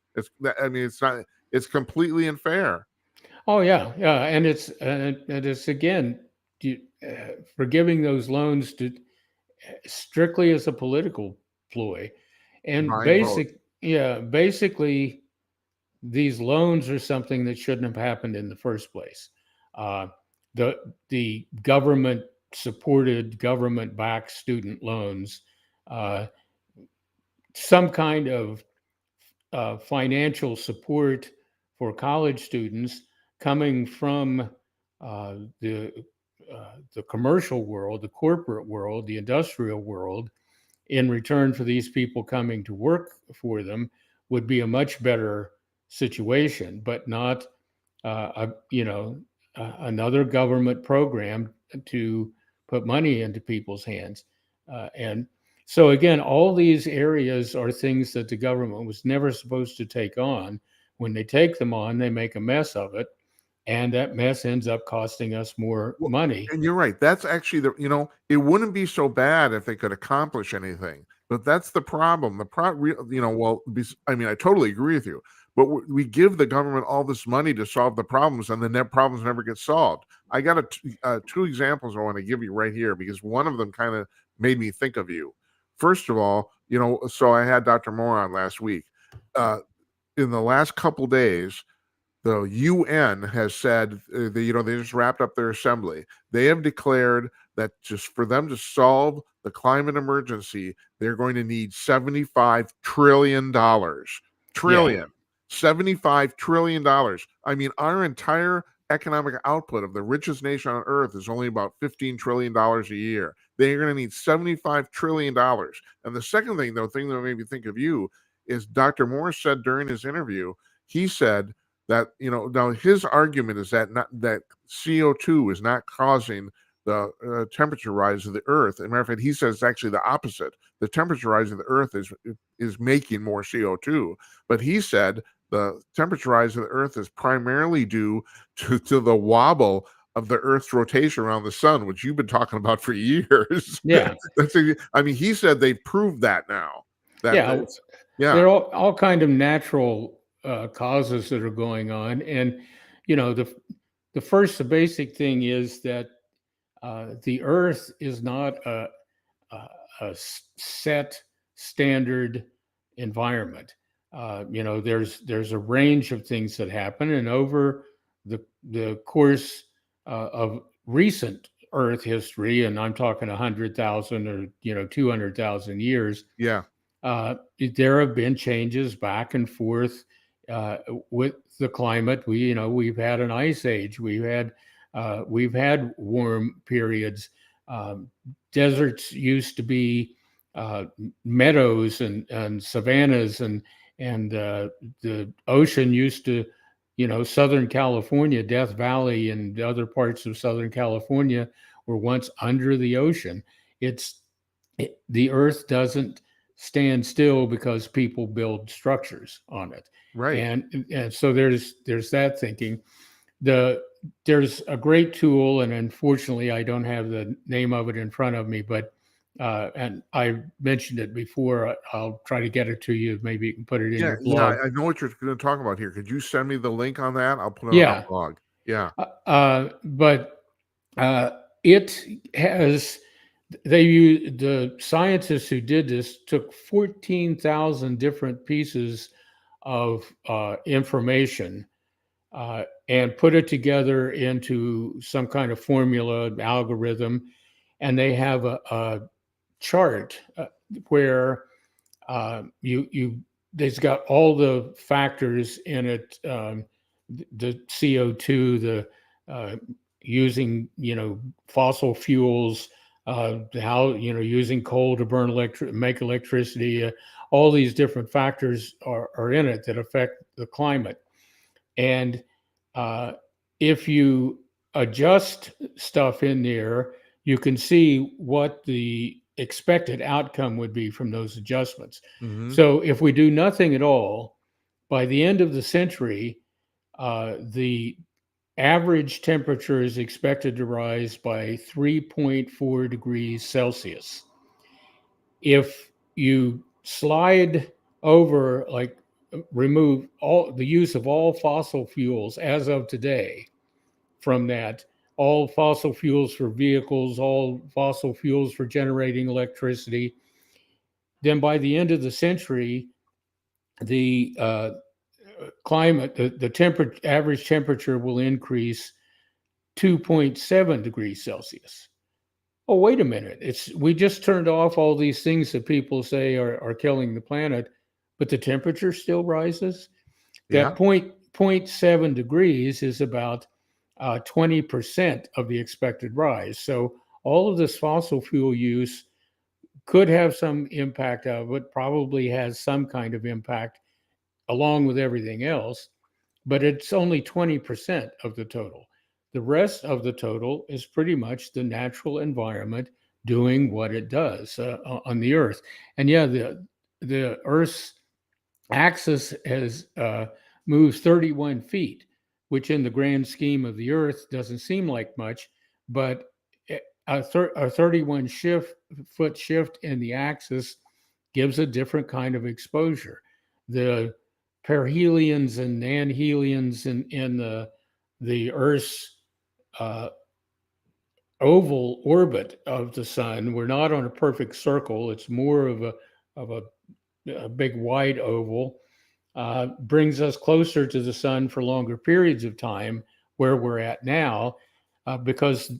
I mean, it's not, it's completely unfair. Oh yeah, yeah, and it's again forgiving those loans to strictly as a political ploy, and Buying votes. basically these loans are something that shouldn't have happened in the first place. Uh, the government supported, government backed student loans, uh, some kind of financial support for college students coming from uh, the the commercial world, the corporate world, the industrial world, in return for these people coming to work for them, would be a much better situation, but not another government program to put money into people's hands. And so again, all these areas are things that the government was never supposed to take on. When they take them on, they make a mess of it, and that mess ends up costing us more Well, money. and you're right. That's actually it wouldn't be so bad if they could accomplish anything. But that's the problem. I mean, I totally agree with you. But we give the government all this money to solve the problems, and the net problems never get solved. I got two examples I want to give you right here because one of them kind of made me think of you. First of all, so I had Dr. Moore on last week. In the last couple days, the UN has said, they just wrapped up their assembly. They have declared that just for them to solve the climate emergency, they're going to need $75 trillion. Yeah, Trillion. $75 trillion. I mean, our entire economic output of the richest nation on earth is only about $15 trillion a year. They're going to need $75 trillion. And the second thing that made me think of you is Dr. Moore said during his interview, he said, that now his argument is that CO2 is not causing the temperature rise of the earth. As a matter of fact, he says it's actually the opposite. The temperature rise of the earth is making more CO2. But he said the temperature rise of the earth is primarily due to the wobble of the earth's rotation around the sun, which you've been talking about for years. yeah, I mean, he said they proved that now. yeah. Yeah. There are all kind of natural causes that are going on, and the first, the basic thing is that the Earth is not a set standard environment. There's a range of things that happen, and over the course of recent Earth history, and I'm talking 100,000 or 200,000 years, Yeah. there have been changes back and forth uh, with the climate. We've had an ice age. We've had warm periods. Um, Deserts used to be meadows and savannas, and the ocean used to, Southern California, Death Valley, and other parts of Southern California were once under the ocean. The Earth doesn't stand still because people build structures on it. Right. And so there's that thinking. There's a great tool, and unfortunately I don't have the name of it in front of me, but and I mentioned it before. I'll try to get it to you. Maybe you can put it in Yeah, your yeah, blog. I know what you're going to talk about here. Could you send me the link on that? I'll put it on our Yeah, blog. Yeah. but uh, it has. The scientists who did this took 14,000 different pieces of information and put it together into some kind of formula algorithm, and they have a chart where you they've got all the factors in it, the CO2, the using fossil fuels, how using coal to make electricity, all these different factors are in it that affect the climate. And if you adjust stuff in there, you can see what the expected outcome would be from those adjustments. Hmm. So if we do nothing at all, by the end of the century, the average temperature is expected to rise by 3.4 degrees Celsius. If you slide over, like remove all the use of all fossil fuels as of today from that, all fossil fuels for vehicles, all fossil fuels for generating electricity, then by the end of the century, the climate, the average temperature will increase 2.7 degrees Celsius. Oh, wait a minute. We just turned off all these things that people say are killing the planet. but the temperature still rises. Yeah. That point 7 degrees is about 20% of the expected rise. So all of this fossil fuel use could have some impact of it, probably has some kind of impact along with everything else, but it's only 20% of the total. The rest of the total is pretty much the natural environment doing what it does on the Earth. And yeah, the Earth's axis has moved 31 feet, which in the grand scheme of the Earth doesn't seem like much, but a 31 foot shift in the axis gives a different kind of exposure. The perihelions and anhelions in the Earth's uh, oval orbit of the sun, we're not on a perfect circle. It's more of a big wide oval, brings us closer to the sun for longer periods of time where we're at now, because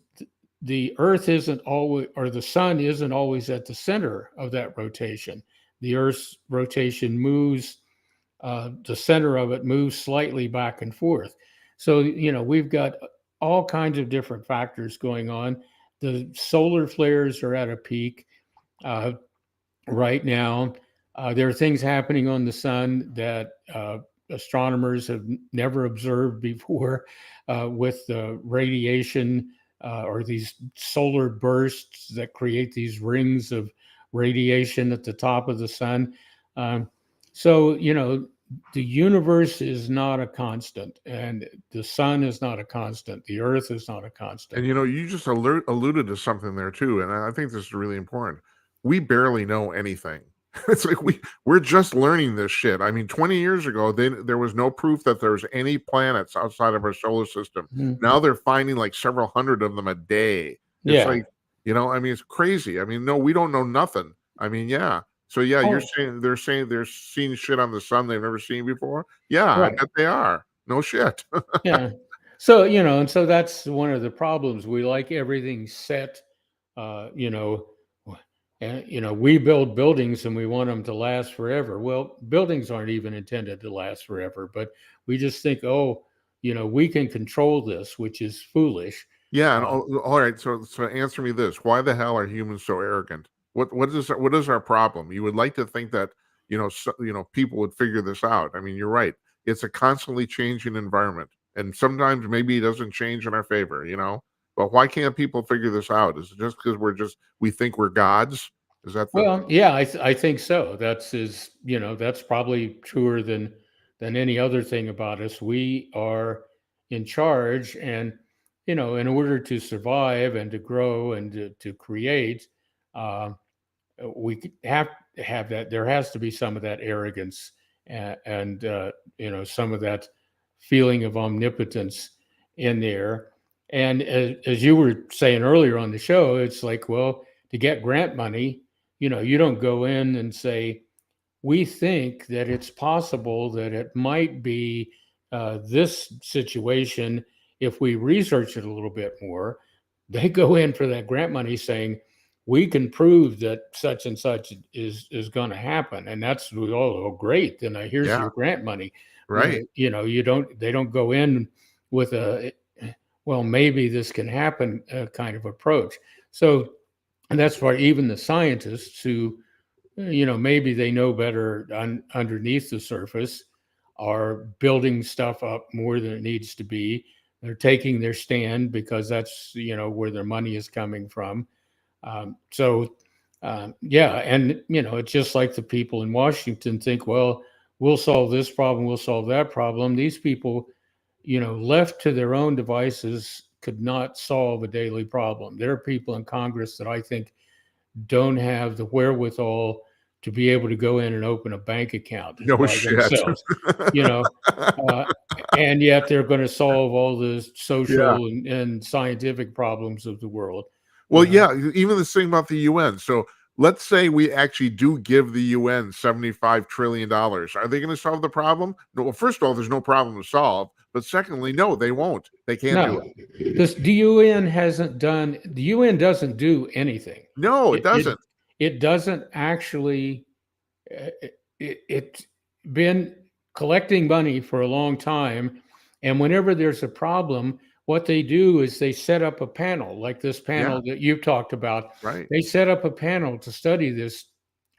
the Earth isn't always, or the sun isn't always at the center of that rotation. The Earth's rotation moves, the center of it moves slightly back and forth. So, we've got all kinds of different factors going on. The solar flares are at a peak. Right now. There are things happening on the sun that astronomers have never observed before with the radiation or these solar bursts that create these rings of radiation at the top of the sun. So, the universe is not a constant, and the sun is not a constant. The earth is not a constant. And you just alluded to something there too, and I think this is really important. We barely know anything. It's like we're just learning this shit. I mean, 20 years ago, there was no proof that there's any planets outside of our solar system. Mhm. Now they're finding like several hundred of them a day. It's Yeah. like, I mean, it's crazy. I mean, no, we don't know nothing. I mean, yeah. So yeah, you're Oh, saying they're seeing shit on the sun they've never seen before. Yeah, I right. bet they are. No shit. Yeah. So, and so that's one of the problems. We like everything set, uh, you know, and, we build buildings and we want them to last forever. Well, buildings aren't even intended to last forever, but we just think, oh, we can control this, which is foolish. Yeah, and Uh, all right. So answer me this: why the hell are humans so arrogant? What is our problem? You would like to think that people would figure this out. I mean, you're right. It's a constantly changing environment, and sometimes maybe it doesn't change in our favor. But why can't people figure this out? Is it just because we think we're gods? Is that the Well, yeah, I think so. That's probably truer than any other thing about us. We are in charge, and in order to survive and to grow and to create, uh, have to have that. There has to be some of that arrogance and some of that feeling of omnipotence in there. And as you were saying earlier on the show, it's like, well, to get grant money, you don't go in and say, we think that it's possible that it might be this situation if we research it a little bit more. They go in for that grant money saying, we can prove that such and such is going to happen. And that's, oh, great. Then here's yeah, your grant money. right? They don't go in with well, maybe this can happen kind of approach. So, and that's why even the scientists who, maybe they know better underneath the surface are building stuff up more than it needs to be. They're taking their stand because that's, where their money is coming from. Yeah. And, it's just like the people in Washington think, well, we'll solve this problem, we'll solve that problem. These people, left to their own devices, could not solve a daily problem. There are people in Congress that I think don't have the wherewithal to be able to go in and open a bank account No by shit. themselves, you know, uh, and yet they're going to solve all the Yeah. social and scientific problems of the world. Well, yeah, even this thing about the UN. So let's say we actually do give the UN $75 trillion. Are they going to solve the problem? No. Well, first of all, there's no problem to solve. But secondly, no, they won't. They can't do No, it. the UN hasn't done. The UN doesn't do anything. No, it It doesn't. it doesn't actually. uh, it's been collecting money for a long time, and whenever there's a problem, what they do is they set up a panel like this Yeah, panel that you've talked about. right. They set up a panel to study this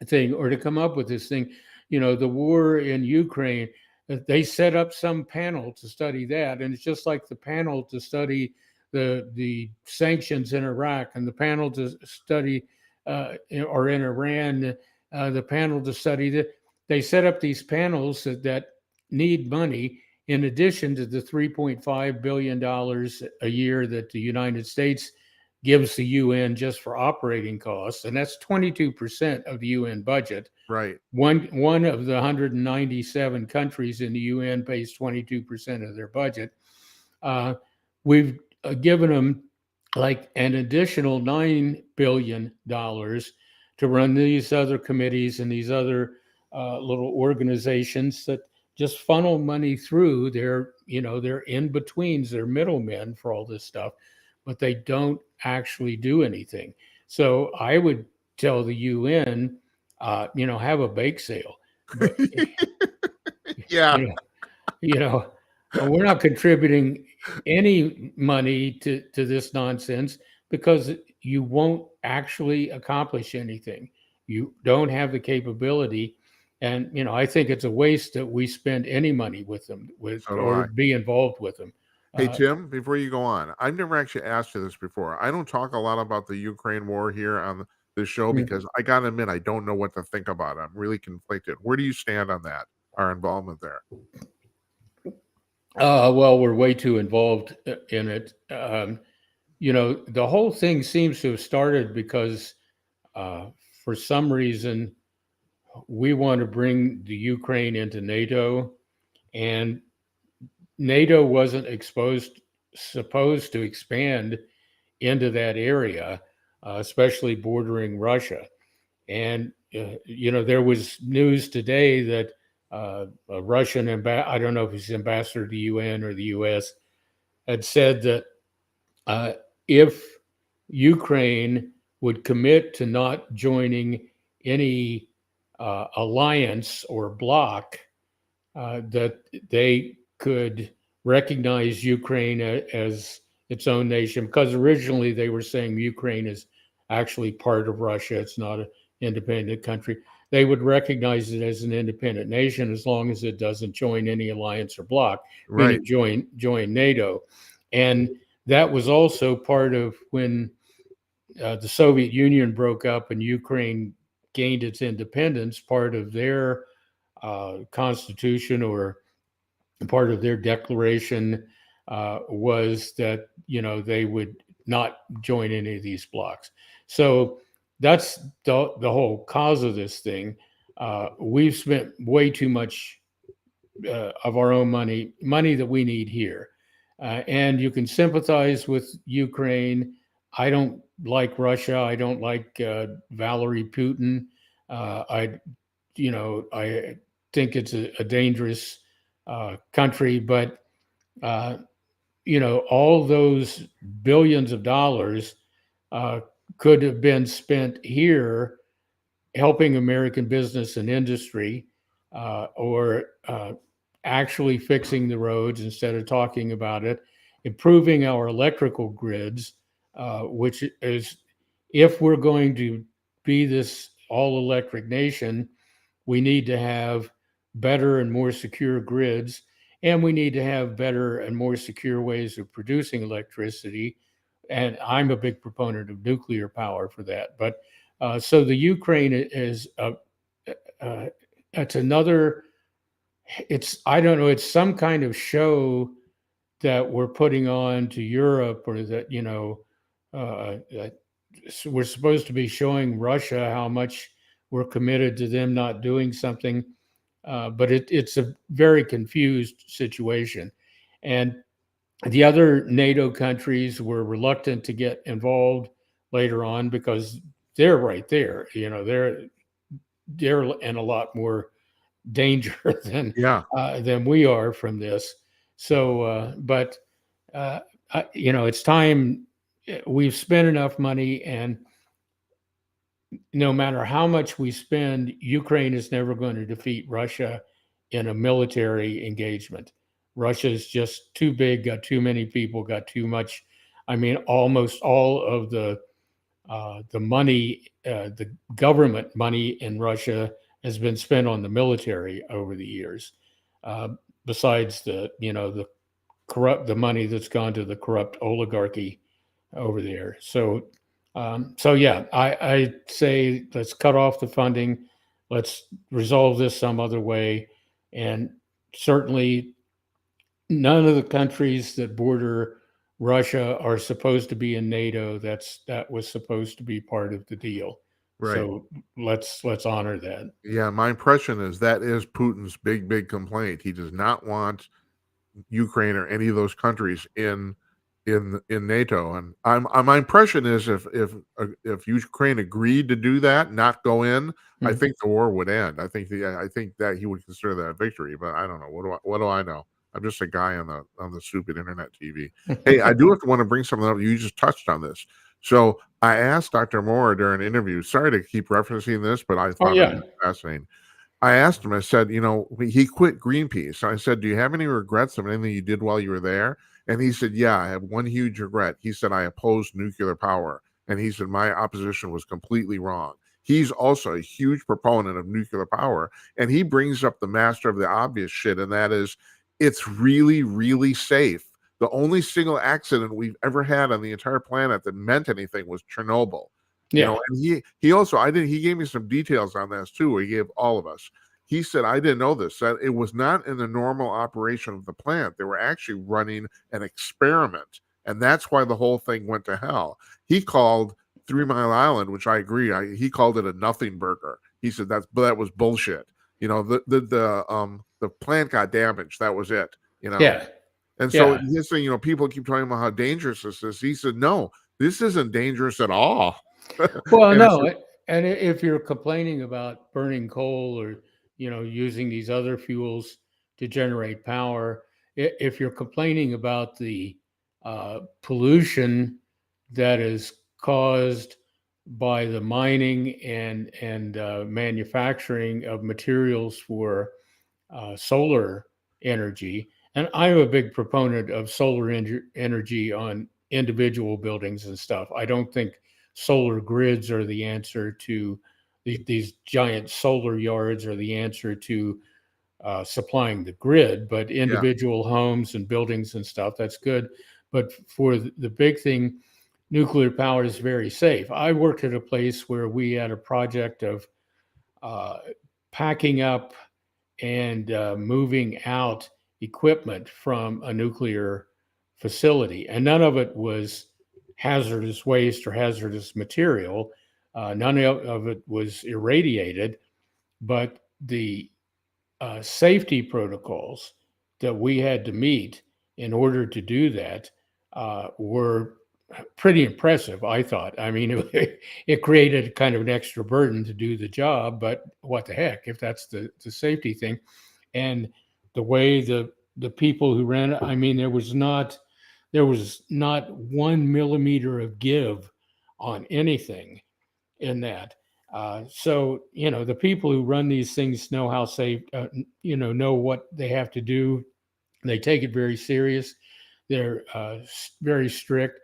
thing or to come up with this thing. The war in Ukraine, they set up some panel to study that, and it's just like the panel to study the sanctions in Iraq and the panel to study or in Iran, the panel to study that. They set up these panels that need money in addition to the $3.5 billion a year that the United States gives the UN just for operating costs, and that's 22% of the UN budget. Right. One of the 197 countries in the UN pays 22% of their budget. We've given them like an additional $9 billion to run these other committees and these other little organizations that just funnel money through. They're in betweens, they're middlemen for all this stuff, but they don't actually do anything. So I would tell the UN, have a bake sale, but Yeah. you know, we're not contributing any money to this nonsense because you won't actually accomplish anything. You don't have the capability. And, I think it's a waste that we spend any money with them So do or I. be involved with them. Hey, Uh, Tim, before you go on, I've never actually asked you this before. I don't talk a lot about the Ukraine war here on this show because I gotta admit, I don't know what to think about it. I'm really conflicted. Where do you stand on that, our involvement there? well, we're way too involved in it. The whole thing seems to have started because for some reason, we want to bring the Ukraine into NATO, and NATO wasn't supposed to expand into that area, especially bordering Russia. And there was news today that a Russian I don't know if he's ambassador to the UN or the U.S. had said that if Ukraine would commit to not joining any alliance or bloc, that they could recognize Ukraine as its own nation, because originally they were saying Ukraine is actually part of Russia. It's not an independent country. They would recognize it as an independent nation as long as it doesn't join any alliance or bloc, Right. meaning join NATO. And that was also part of when the Soviet Union broke up and Ukraine gained its independence. Part of their constitution or part of their declaration was that they would not join any of these blocs. So that's the whole cause of this thing. We've spent way too much of our own money that we need here. And you can sympathize with Ukraine. I don't like Russia. I don't like Valerie Putin. I think it's a dangerous country, but all those billions of dollars could have been spent here helping American business and industry, or actually fixing the roads instead of talking about it, improving our electrical grids, which is, if we're going to be this all electric nation, we need to have better and more secure grids, and we need to have better and more secure ways of producing electricity. And I'm a big proponent of nuclear power for that. But so the Ukraine is it's another. I don't know. It's some kind of show that we're putting on to Europe, or that we're supposed to be showing Russia how much we're committed to them not doing something. But it's a very confused situation. And the other NATO countries were reluctant to get involved later on because they're right there. They're in a lot more danger Yeah. than we are from this. So, but it's time. We've spent enough money, and no matter how much we spend, Ukraine is never going to defeat Russia in a military engagement. Russia is just too big, got too many people, got too much. I mean, almost all of the money, the government money in Russia has been spent on the military over the years. Uh, Besides the money that's gone to the corrupt oligarchy over there. So yeah, I say let's cut off the funding, let's resolve this some other way, and certainly none of the countries that border Russia are supposed to be in NATO. That was supposed to be part of the deal. Right. So let's honor that. Yeah, my impression is that is Putin's big complaint. He does not want Ukraine or any of those countries in NATO. And my impression is if Ukraine agreed to do that, not go in, I Hmm. think the war would end. I think that he would consider that a victory. But I don't know. What do I know? I'm just a guy on the stupid internet TV. Hey, I do have to want to bring something up. You just touched on this. So I asked Dr. Moore during an interview. Sorry to keep referencing this, but I Oh thought it yeah, was fascinating. I asked him, I said, he quit Greenpeace. I said, do you have any regrets of anything you did while you were there? And he said, yeah, I have one huge regret. He said, I opposed nuclear power. And he said, my opposition was completely wrong. He's also a huge proponent of nuclear power. And he brings up the master of the obvious shit, and that is it's really safe. The only single accident we've ever had on the entire planet that meant anything was Chernobyl. yeah, And he also he gave me some details on this too. He gave all of us. He said, I didn't know this, that it was not in the normal operation of the plant. They were actually running an experiment. And that's why the whole thing went to hell. He called 3 Mile Island, which I agree. He called it a nothing burger. He said that was bullshit. The plant got damaged. That was it. You know, yeah, and so yeah. his thing, people keep talking about how dangerous this is. He said, no, this isn't dangerous at all. Well, And it's no, and if you're complaining about burning coal or using these other fuels to generate power, if you're complaining about the pollution that is caused by the mining and manufacturing of materials for solar energy, and I'm a big proponent of solar energy on individual buildings and stuff. I don't think solar grids are the answer to these giant solar yards are the answer to supplying the grid, but yeah, individual homes and buildings and stuff, that's good. But for the big thing, nuclear power is very safe. I worked at a place where we had a project of uh, packing up and moving out equipment from a nuclear facility. And none of it was hazardous waste or hazardous material. None of it was irradiated, but the safety protocols that we had to meet in order to do that were pretty impressive, I thought. I mean, it created kind of an extra burden to do the job, but what the heck, if that's the safety thing. And the way the people who ran it, I mean, there was not 1 millimeter of give on anything in that. So the people who run these things know how safe, know what they have to do. They take it very serious. They're very strict.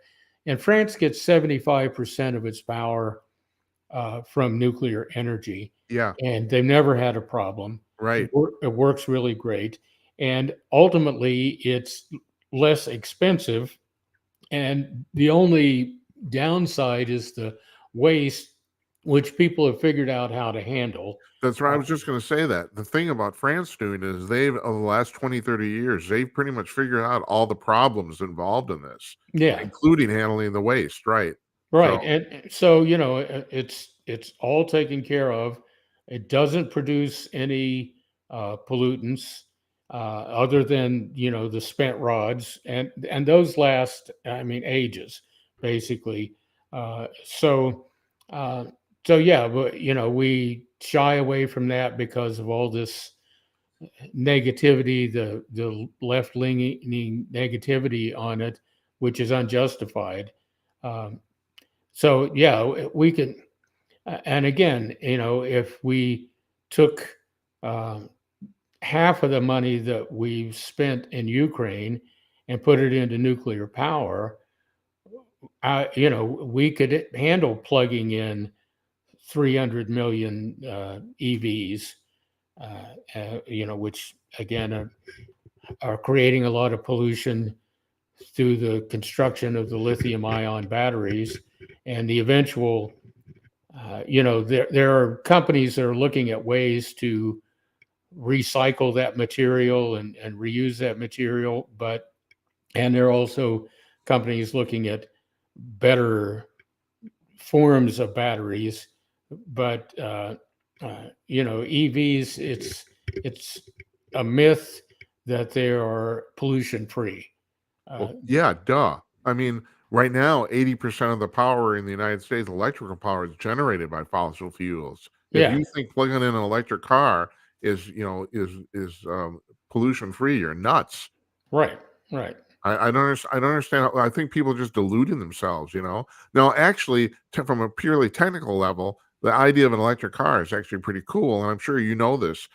And France gets 75% of its power from nuclear energy, yeah, and they've never had a problem. right. It works really great. And ultimately, it's less expensive. And the only downside is the waste, which people have figured out how to handle. That's right. I Uh, was just going to say that. The thing about France doing is they've, over the last 20, 30 years, they've pretty much figured out all the problems involved in this, yeah, including handling the waste. Right. So, right. And so it's all taken care of. It doesn't produce any pollutants other than the spent rods, and those last, I mean, ages basically. Uh, so uh, so yeah, but we shy away from that because of all this negativity, the left leaning negativity on it, which is unjustified. Um, so yeah, we can. And again, if we took um, half of the money that we've spent in Ukraine and put it into nuclear power, we could handle plugging in 300 million EVs, which again are creating a lot of pollution through the construction of the lithium ion batteries and the eventual, there are companies that are looking at ways to recycle that material and reuse that material, and there are also companies looking at better forms of batteries. But EVs, it's a myth that they are pollution free. Well, yeah, duh. I mean, right now, 80% of the power in the United States, electrical power, is generated by fossil fuels. If Yeah, you think plugging in an electric car is, pollution free, you're nuts. right, right. I don't understand. I think people are just deluding themselves. Now, actually, from a purely technical level, the idea of an electric car is actually pretty cool, and I'm sure you know this.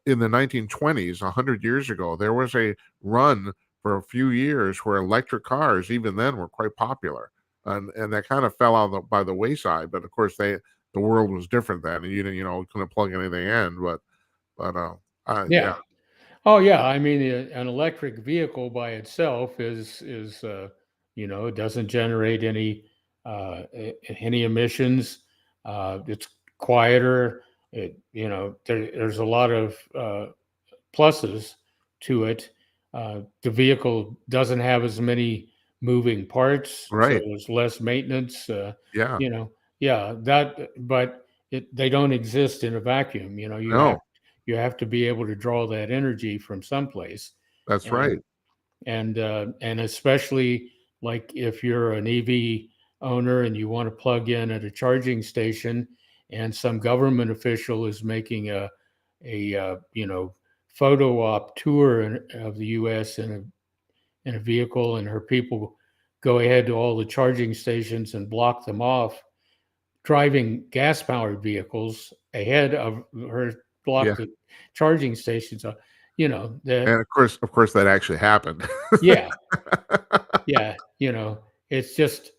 In the 1920s, 100 years ago, there was a run for a few years where electric cars, even then, were quite popular, and that kind of fell out by the wayside. But of course, the world was different then, and you didn't, couldn't plug anything in. But yeah, Yeah. Oh yeah, I mean, an electric vehicle by itself it doesn't generate any emissions. It's quieter. There's a lot of pluses to it. The vehicle doesn't have as many moving parts, so right, there's less maintenance. yeah, You know, yeah, but they don't exist in a vacuum. no, You have to be able to draw that energy from someplace, that's and right, and especially like if you're an EV owner and you want to plug in at a charging station, and some government official is making a photo op tour of the U.S. in a vehicle, and her people go ahead to all the charging stations and block them off, driving gas powered vehicles ahead of her, yeah. block the charging stations. That, And of course, that actually happened. yeah, yeah, it's just,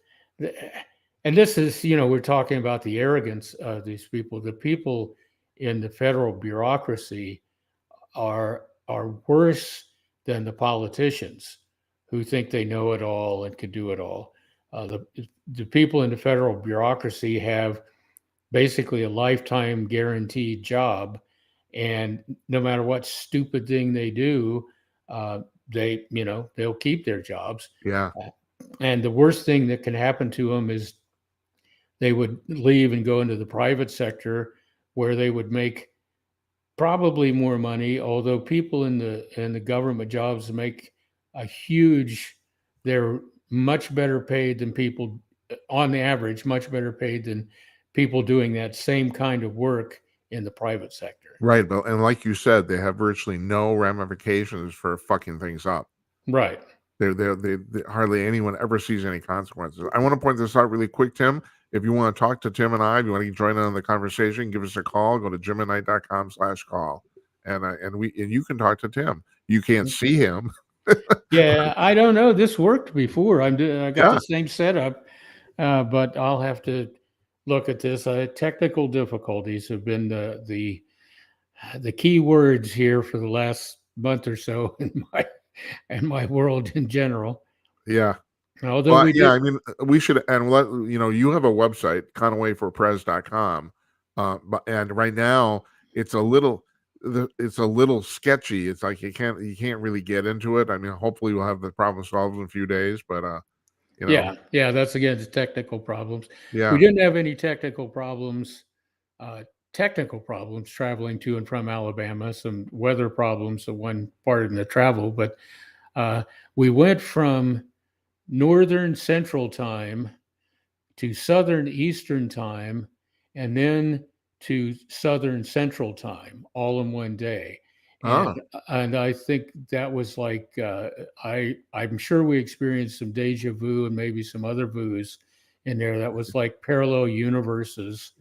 and this is, we're talking about the arrogance of these people. The people in the federal bureaucracy are worse than the politicians who think they know it all and can do it all. The people in the federal bureaucracy have basically a lifetime guaranteed job, and no matter what stupid thing they do, they'll keep their jobs. Yeah, Uh, and the worst thing that can happen to them is they would leave and go into the private sector where they would make probably more money, although people in the government jobs make a huge, they're much better paid than people, on the average, much better paid than people doing that same kind of work in the private sector. right. But and like you said, they have virtually no ramifications for fucking things up. Right. They hardly anyone ever sees any consequences. I want to point this out really quick, Tim. If you want to talk to Tim and I, if you want to join in on the conversation, give us a call. Go to jimandknight.com/call, and you can talk to Tim. You can't see him. Yeah, I don't know. This worked before. I got Yeah, the same setup, but I'll have to look at this. Technical difficulties have been the key words here for the last month or so in my world in general. yeah. Although Well, we yeah, did, I mean, we should and let you have a website, conawayforprez.com. And right now it's a little sketchy. It's like you can't really get into it. I mean, hopefully we'll have the problem solved in a few days, but you know, yeah, that's again the technical problems. We yeah. didn't have any uh, technical problems traveling to and from Alabama. Some weather problems, the one part in the travel, but uh, we went from northern central time to southern eastern time, and then to southern central time, all in one day. Ah, And I think that was like, I'm sure we experienced some deja vu and maybe some other vus in there. That was like parallel universes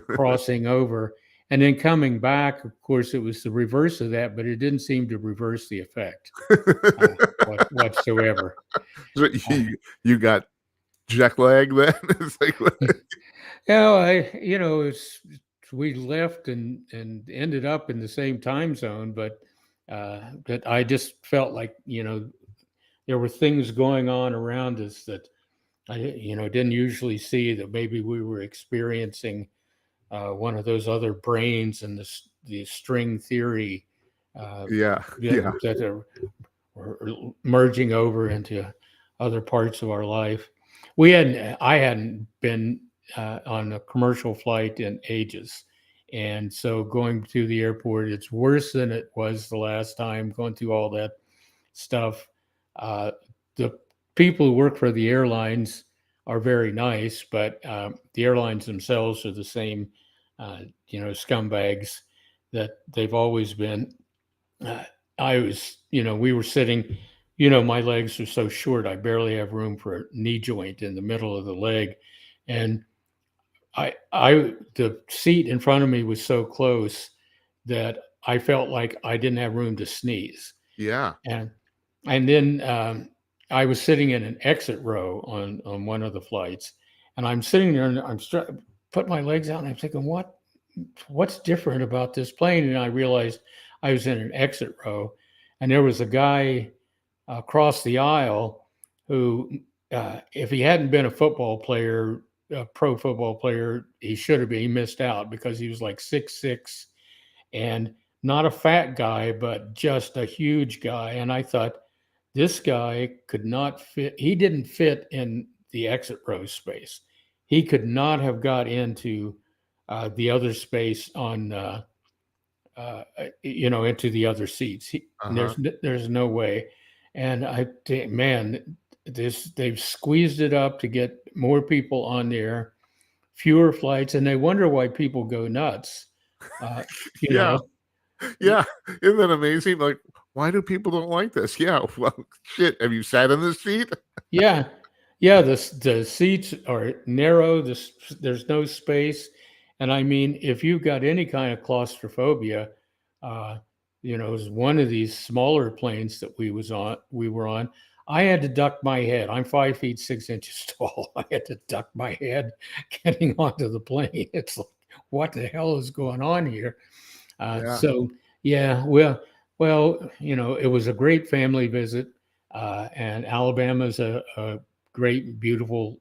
crossing over. And then coming back, of course, it was the reverse of that, but it didn't seem to reverse the effect whatsoever. So Uh, you got jet lag then? It's like, we left and ended up in the same time zone, but I just felt like, there were things going on around us that I, didn't usually see, that maybe we were experiencing one of those other brains and the string theory yeah, yeah, that are merging over into other parts of our life. I hadn't been on a commercial flight in ages. And so going to the airport, it's worse than it was the last time, going through all that stuff. The people who work for the airlines are very nice, but the airlines themselves are the same, scumbags that they've always been. Uh, we were sitting, my legs are so short, I barely have room for a knee joint in the middle of the leg. And the seat in front of me was so close that I felt like I didn't have room to sneeze. yeah, And and then I was sitting in an exit row on one of the flights, and I'm sitting there and put my legs out, and I'm thinking, what's different about this plane? And I realized I was in an exit row, and there was a guy across the aisle who, if he hadn't been a football player, a pro football player, he should have been. He missed out because he was like 6'6" and not a fat guy, but just a huge guy. And I thought, this guy could not fit. He didn't fit in the exit row space. He could not have got into the other space on, into the other seats. uh-huh. There's no way. And man, they've squeezed it up to get more people on there, fewer flights, and they wonder why people go nuts. Uh, you Yeah, know, yeah. Isn't that amazing? Like, why do people don't like this? Yeah, well, shit, have you sat in this seat? Yeah, yeah. The seats are narrow. There's no space, and I mean, if you've got any kind of claustrophobia, uh, it was one of these smaller planes that we were on. I had to duck my head. I'm 5 feet 6 inches tall. I had to duck my head getting onto the plane. It's like, what the hell is going on here? Yeah. So yeah, well, it was a great family visit, and Alabama's a great, beautiful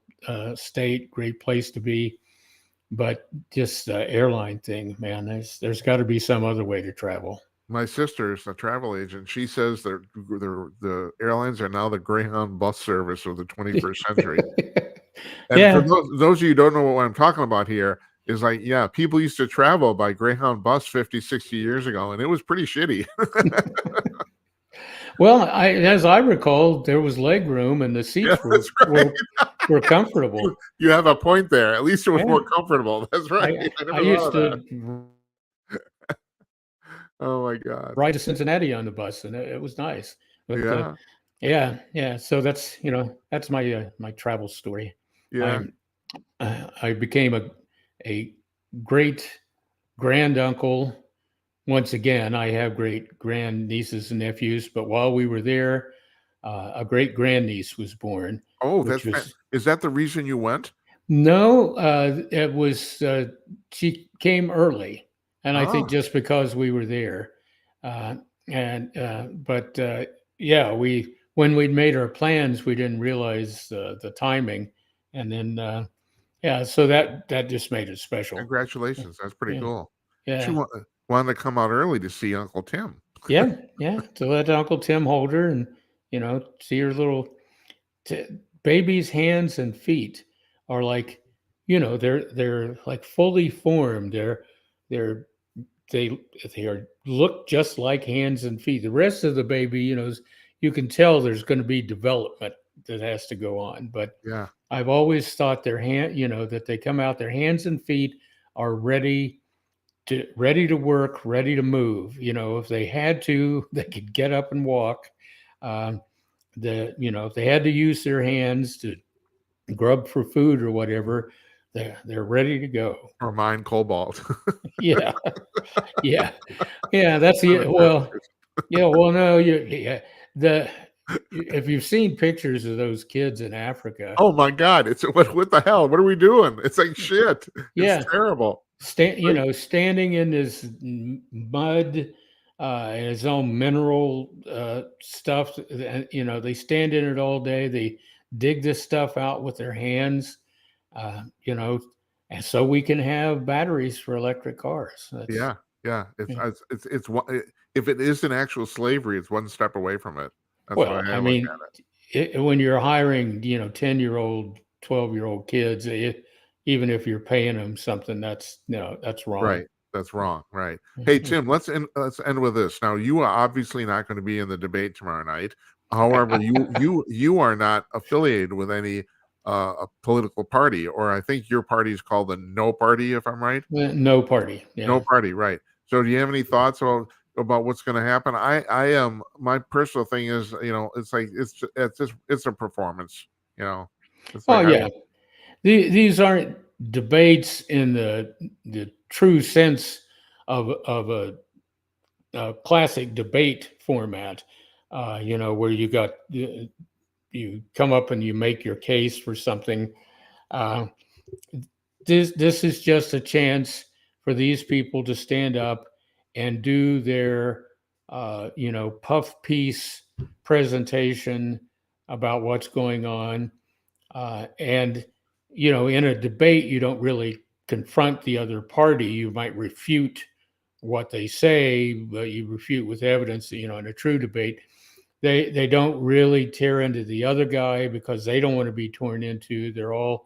state, great place to be. But just the airline thing, man, there's got to be some other way to travel. My sister's a travel agent. She says the airlines are now the Greyhound bus service of the 21st century. And for Yeah, those of you who don't know what I'm talking about here, is like, yeah, people used to travel by Greyhound bus 50, 60 years ago, and it was pretty shitty. well, as I recall, there was leg room and the Yeah, seats that's right. were comfortable. You have a point there. At least it was Yeah, more comfortable. That's right. I I never thought used of that. to Oh my God. ride to Cincinnati on the bus, and it was nice. But Yeah. yeah, yeah. So that's my travel story. Yeah. I'm I became a great granduncle. Once again, I have great grand nieces and nephews, but while we were there, a great grandniece was born, Oh, which was is that the reason you went? no, it was she came early, and I think Oh, just because we were there, uh, and but yeah, we when we'd made our plans, we didn't realize the timing, and then yeah, so that just made it special. congratulations. That's pretty Yeah, cool. She yeah, wanted to come out early to see Uncle Tim. yeah, yeah. To let Uncle Tim hold her and see her little t- baby's hands and feet are like, they're like fully formed. They're they they are look just like hands and feet. The rest of the baby, you can tell there's going to be development that has to go on. But Yeah. I've always thought that they come out, their hands and feet are ready to work, ready to move. If they had to, they could get up and walk. Um, if they had to use their hands to grub for food or whatever, they're ready to go. or mine cobalt. Yeah, yeah, yeah. That's What a the well, dedication. yeah. Well, no, yeah, the if you've seen pictures of those kids in Africa, Oh my god, it's what the hell? What are we doing? It's like shit. It's yeah, terrible. you Like, know, standing in this mud, and his own mineral stuff, and you know, they stand in it all day. They dig this stuff out with their hands, you know, and so we can have batteries for electric cars. That's yeah, yeah. It's yeah. it's one if it is an actual slavery, it's one step away from it. That's what Well, I I look mean, at it. when you're hiring, you know, 10-year-old, 12-year-old kids, even if you're paying them something, that's no, that's wrong. Right. That's wrong. Right. Hey, Tim, let's end with this. Now, you are obviously not going to be in the debate tomorrow night. However, you are not affiliated with any a political party, or I think your party is called the No Party, if I'm right. No party. No Yeah. Party, right. So do you have any thoughts about what's going to happen? I am my personal thing is, it's like it's a performance, you know. It's Oh like I yeah. These aren't debates in the true sense of a classic debate format. You know, where you come up and you make your case for something. Uh, this is just a chance for these people to stand up and do their you know, puff piece presentation about what's going on. And you know, in a debate you don't really confront the other party. You might refute what they say, but you refute with evidence. You know, in a true debate they don't really tear into the other guy because they don't want to be torn into. They're all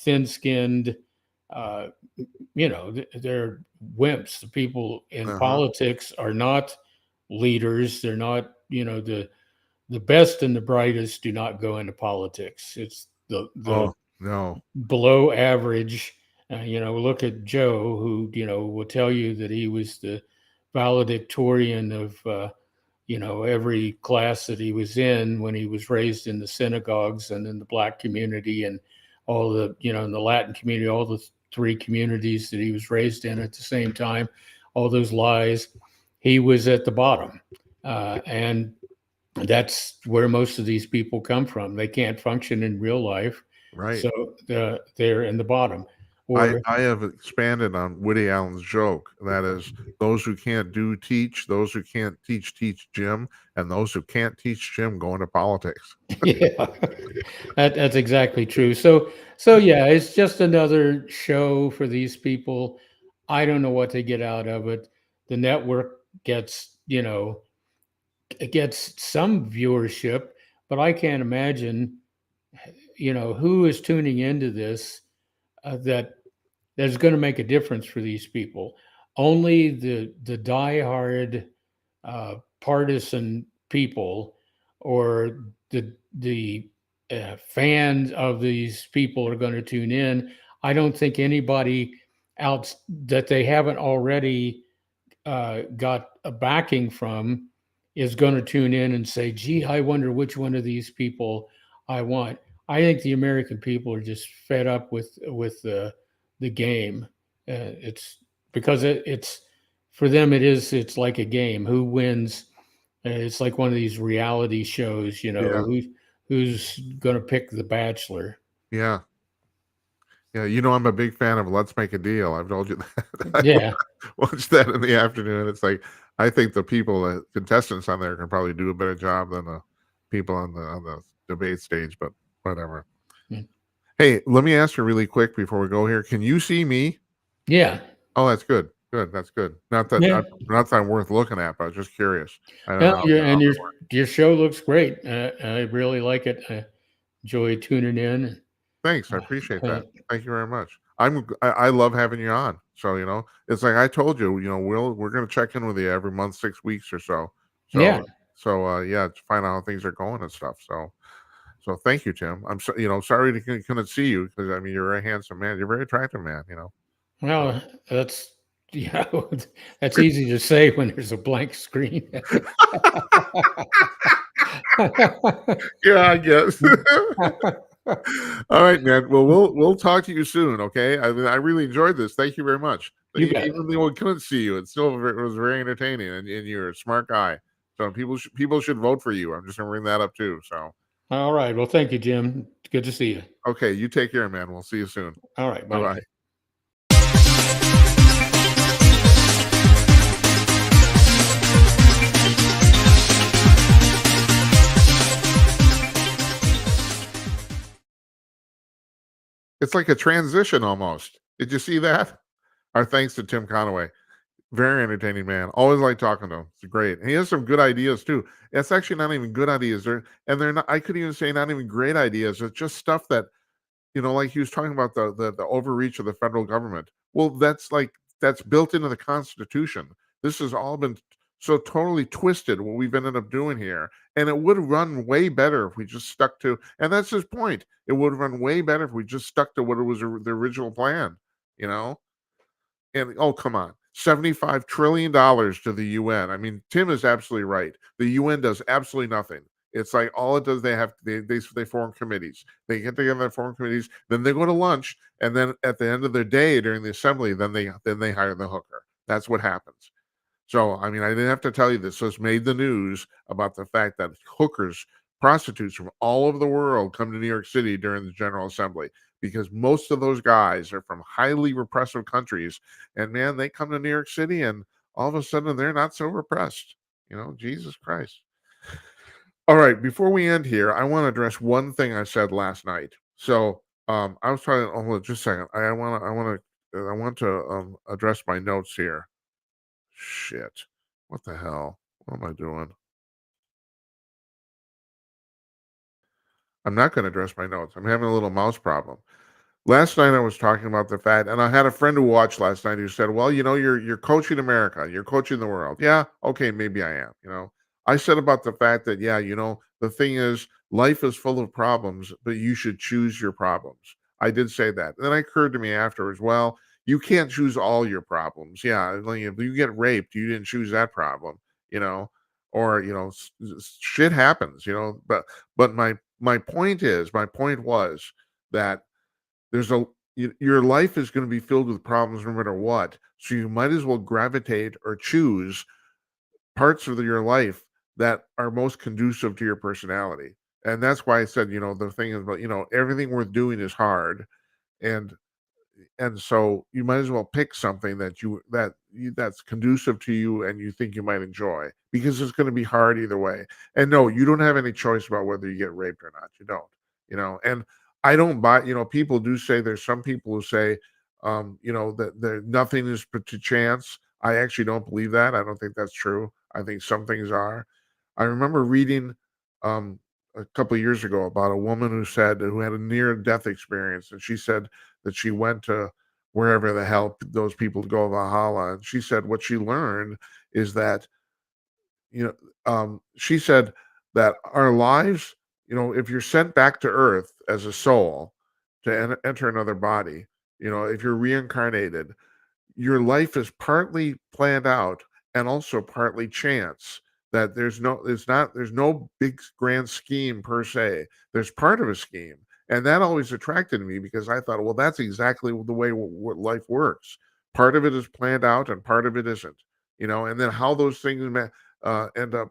thin-skinned. Uh, you know, they're wimps. The people in uh-huh. politics are not leaders. They're not, you know, the best and the brightest do not go into politics. It's the Oh, no. below average. You know, look at Joe, who, you know, will tell you that he was the valedictorian of you know, every class that he was in when he was raised in the synagogues and in the black community and all the, you know, in the Latin community, all the three communities that he was raised in at the same time, all those lies, he was at the bottom. And that's where most of these people come from. They can't function in real life. Right. So they're in the bottom. I Or, I have expanded on Woody Allen's joke. That is, those who can't teach, those who can't teach Jim, and those who can't teach Jim go into politics. yeah, that's exactly true. So yeah, it's just another show for these people. I don't know what they get out of it. The network gets, you know, it gets some viewership, but I can't imagine, you know, who is tuning into this that that's going to make a difference for these people. Only the diehard partisan people or the fans of these people are going to tune in. I don't think anybody else that they haven't already got a backing from is going to tune in and say, "Gee, I wonder which one of these people I want." I think the American people are just fed up with the game. It's because it's for them. It's like a game. Who wins? It's like one of these reality shows. You know, Yeah. who's going to pick the Bachelor? Yeah. Yeah. I'm a big fan of Let's Make a Deal. I've told you that. I Yeah, watch that in the afternoon. It's like I think the contestants on there can probably do a better job than the people on the debate stage, but whatever. mm, Hey, let me ask you really quick before we go here. Can you see me? yeah, Oh, that's good. Good. That's good. yeah. Not that I'm worth looking at, but I was just curious. I don't No, know. and your show looks great. I really like it. I enjoy tuning in. Thanks. I Uh, appreciate uh, that. Thank you very much. I love having you on. So, it's like I told you, we're gonna check in with you every month, 6 weeks or so. yeah, So yeah, to find out how things are going and stuff. So thank you, Tim. Sorry to couldn't see you because I mean you're a handsome man. You're a very attractive man, So well, that's you know, that's easy to say when there's a blank screen. yeah, I guess. All right, man. Well, we'll talk to you soon, okay? I mean, I really enjoyed this. Thank you very much. You bet. Even though we couldn't see you, it was very entertaining, and you're a smart guy. So people should vote for you. I'm just gonna bring that up too. So, All right. Well, thank you, Jim. Good to see you. okay, you take care, man. We'll see you soon. All right. Bye Bye now. bye. It's like a transition almost. Did you see that? Our thanks to Tim Conaway. Very entertaining man. Always like talking to him. It's great. And he has some good ideas too. It's actually not even good ideas. They're not, I could even say not even great ideas. It's just stuff that, like he was talking about the overreach of the federal government. Well, that's built into the Constitution. This has all been so totally twisted what we've ended up doing here. And it would run way better if we just stuck to, and that's his point. It would run way better if we just stuck to what it was the original plan, you know? And oh, come on. $75 trillion to the UN. I mean, Tim is absolutely right. The UN does absolutely nothing. It's like all it does, they form committees. They get together, form committees, then they go to lunch, and then at the end of their day during the assembly, then they hire the hooker. That's what happens. So, I mean, I didn't have to tell you this. So it's made the news about the fact that hookers, prostitutes from all over the world come to New York City during the General Assembly because most of those guys are from highly repressive countries. And man, they come to New York City and all of a sudden they're not so repressed. Jesus Christ. All right, before we end here, I want to address one thing I said last night. So, I was trying. Oh, hold on, just a second. I want to address my notes here. Shit. What the hell? What am I doing? I'm not going to address my notes. I'm having a little mouse problem. Last night I was talking about the fact, and I had a friend who watched last night who said, "Well, you're coaching America, you're coaching the world." Yeah, okay, maybe I am. I said about the fact that the thing is, life is full of problems, but you should choose your problems. I did say that. And then it occurred to me afterwards, well, you can't choose all your problems. Yeah, like if you get raped, you didn't choose that problem, you know, or shit happens, But my point was that your life is going to be filled with problems no matter what. So you might as well gravitate or choose parts of your life that are most conducive to your personality. And that's why I said, the thing is about, everything worth doing is hard. And so you might as well pick something that's conducive to you and you think you might enjoy because it's going to be hard either way. And no, you don't have any choice about whether you get raped or not. You don't. And I don't buy. People do say there's some people who say, that there nothing is put to chance. I actually don't believe that. I don't think that's true. I think some things are. I remember reading um, a couple of years ago about a woman who had a near death experience, and she said that she went to wherever the hell those people go, Valhalla, and she said what she learned is that she said that our lives, if you're sent back to Earth as a soul to enter another body, if you're reincarnated, your life is partly planned out and also partly chance. That there's no big grand scheme per se. There's part of a scheme, and that always attracted me because I thought, well, that's exactly the way what life works. Part of it is planned out, and part of it isn't. And then how those things end up,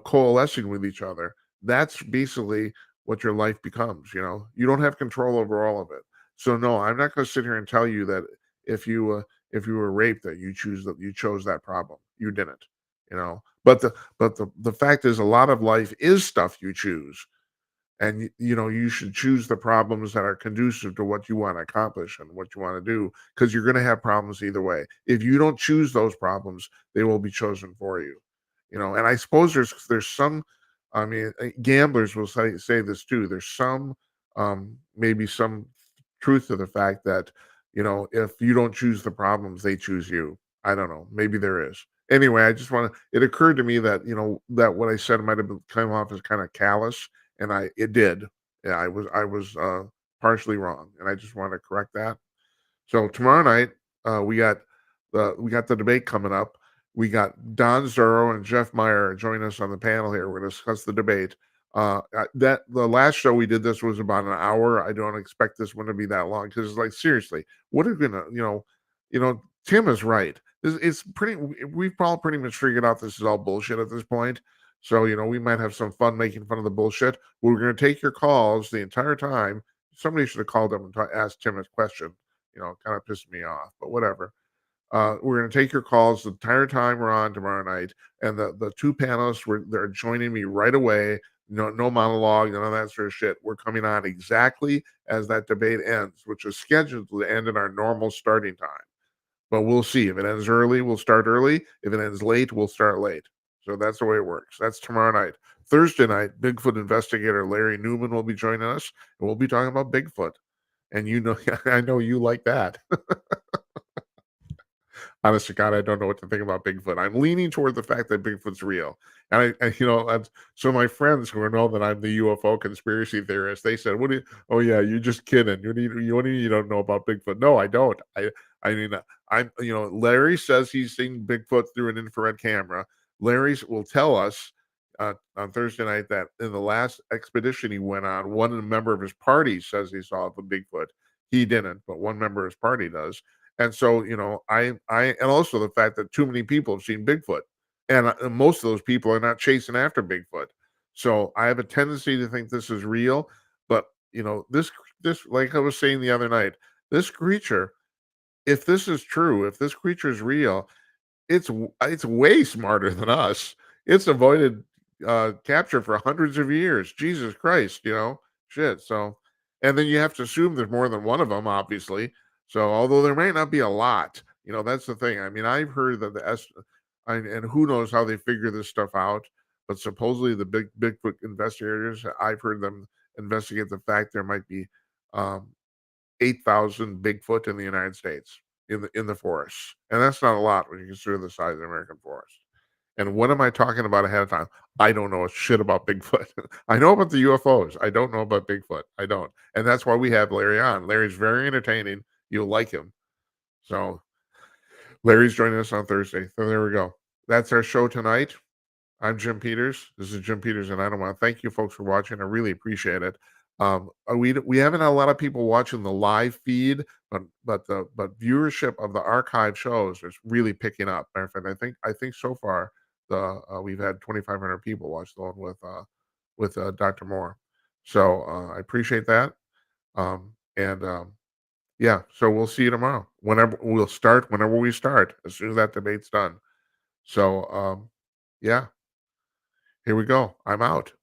coalescing with each other. That's basically what your life becomes. You don't have control over all of it. So no, I'm not going to sit here and tell you that if you were raped that you chose that problem. You didn't. But the fact is, a lot of life is stuff you choose, and you should choose the problems that are conducive to what you want to accomplish and what you want to do, because you're going to have problems either way. If you don't choose those problems, they will be chosen for you. And I suppose there's some, I mean, gamblers will say this too. There's some maybe some truth to the fact that if you don't choose the problems, they choose you. I don't know, maybe there is. Anyway, I just want to, it occurred to me that that what I said might have come off as kind of callous, and it did. Yeah, I was partially wrong, and I just want to correct that. So tomorrow night, we got the debate coming up. We got Don Zero and Jeff Meyer join us on the panel here. We're going to discuss the debate. That the last show we did this was about an hour. I don't expect this one to be that long because, like, seriously, what are we gonna, Tim is right. It's pretty. We've probably pretty much figured out this is all bullshit at this point. So we might have some fun making fun of the bullshit. We're gonna take your calls the entire time. Somebody should have called them and asked Tim a question. Kind of pissed me off, but whatever. We're going to take your calls the entire time we're on tomorrow night, and the two panelists they're joining me right away. No monologue, none of that sort of shit. We're coming on exactly as that debate ends, which is scheduled to end at our normal starting time. But we'll see. If it ends early, we'll start early. If it ends late, we'll start late. So that's the way it works. That's tomorrow night. Thursday night, Bigfoot investigator Larry Newman will be joining us, and we'll be talking about Bigfoot. And I know you like that. Honest to God, I don't know what to think about Bigfoot. I'm leaning toward the fact that Bigfoot's real. So my friends who know that I'm the UFO conspiracy theorist, they said, oh yeah, you're just kidding. You don't know about Bigfoot. No, I don't. I mean, Larry says he's seen Bigfoot through an infrared camera. Larry will tell us on Thursday night that in the last expedition he went on, one member of his party says he saw the Bigfoot. He didn't, but one member of his party does. And so, and also the fact that too many people have seen Bigfoot, and most of those people are not chasing after Bigfoot. So I have a tendency to think this is real, but this, like I was saying the other night, this creature, if this is true, if this creature is real, it's way smarter than us. It's avoided capture for hundreds of years. Jesus Christ, shit. So, and then you have to assume there's more than one of them, obviously. So, although there might not be a lot, that's the thing. I mean, I've heard that and who knows how they figure this stuff out, but supposedly the Bigfoot investigators, I've heard them investigate the fact there might be 8,000 Bigfoot in the United States in the forests, and that's not a lot when you consider the size of the American forest. And what am I talking about ahead of time? I don't know a shit about Bigfoot. I know about the UFOs. I don't know about Bigfoot. I don't. And that's why we have Larry on. Larry's very entertaining. You'll like him. So Larry's joining us on Thursday. So there we go. That's our show tonight. I'm Jim Peters. This is Jim Peters, and I don't want to thank you folks for watching. I really appreciate it. We haven't had a lot of people watching the live feed, but viewership of the archive shows is really picking up. Matter of fact, I think so far we've had 2,500 people watch the one with Dr. Moore. So I appreciate that. Yeah, so we'll see you tomorrow. Whenever we start, as soon as that debate's done. So yeah, here we go. I'm out.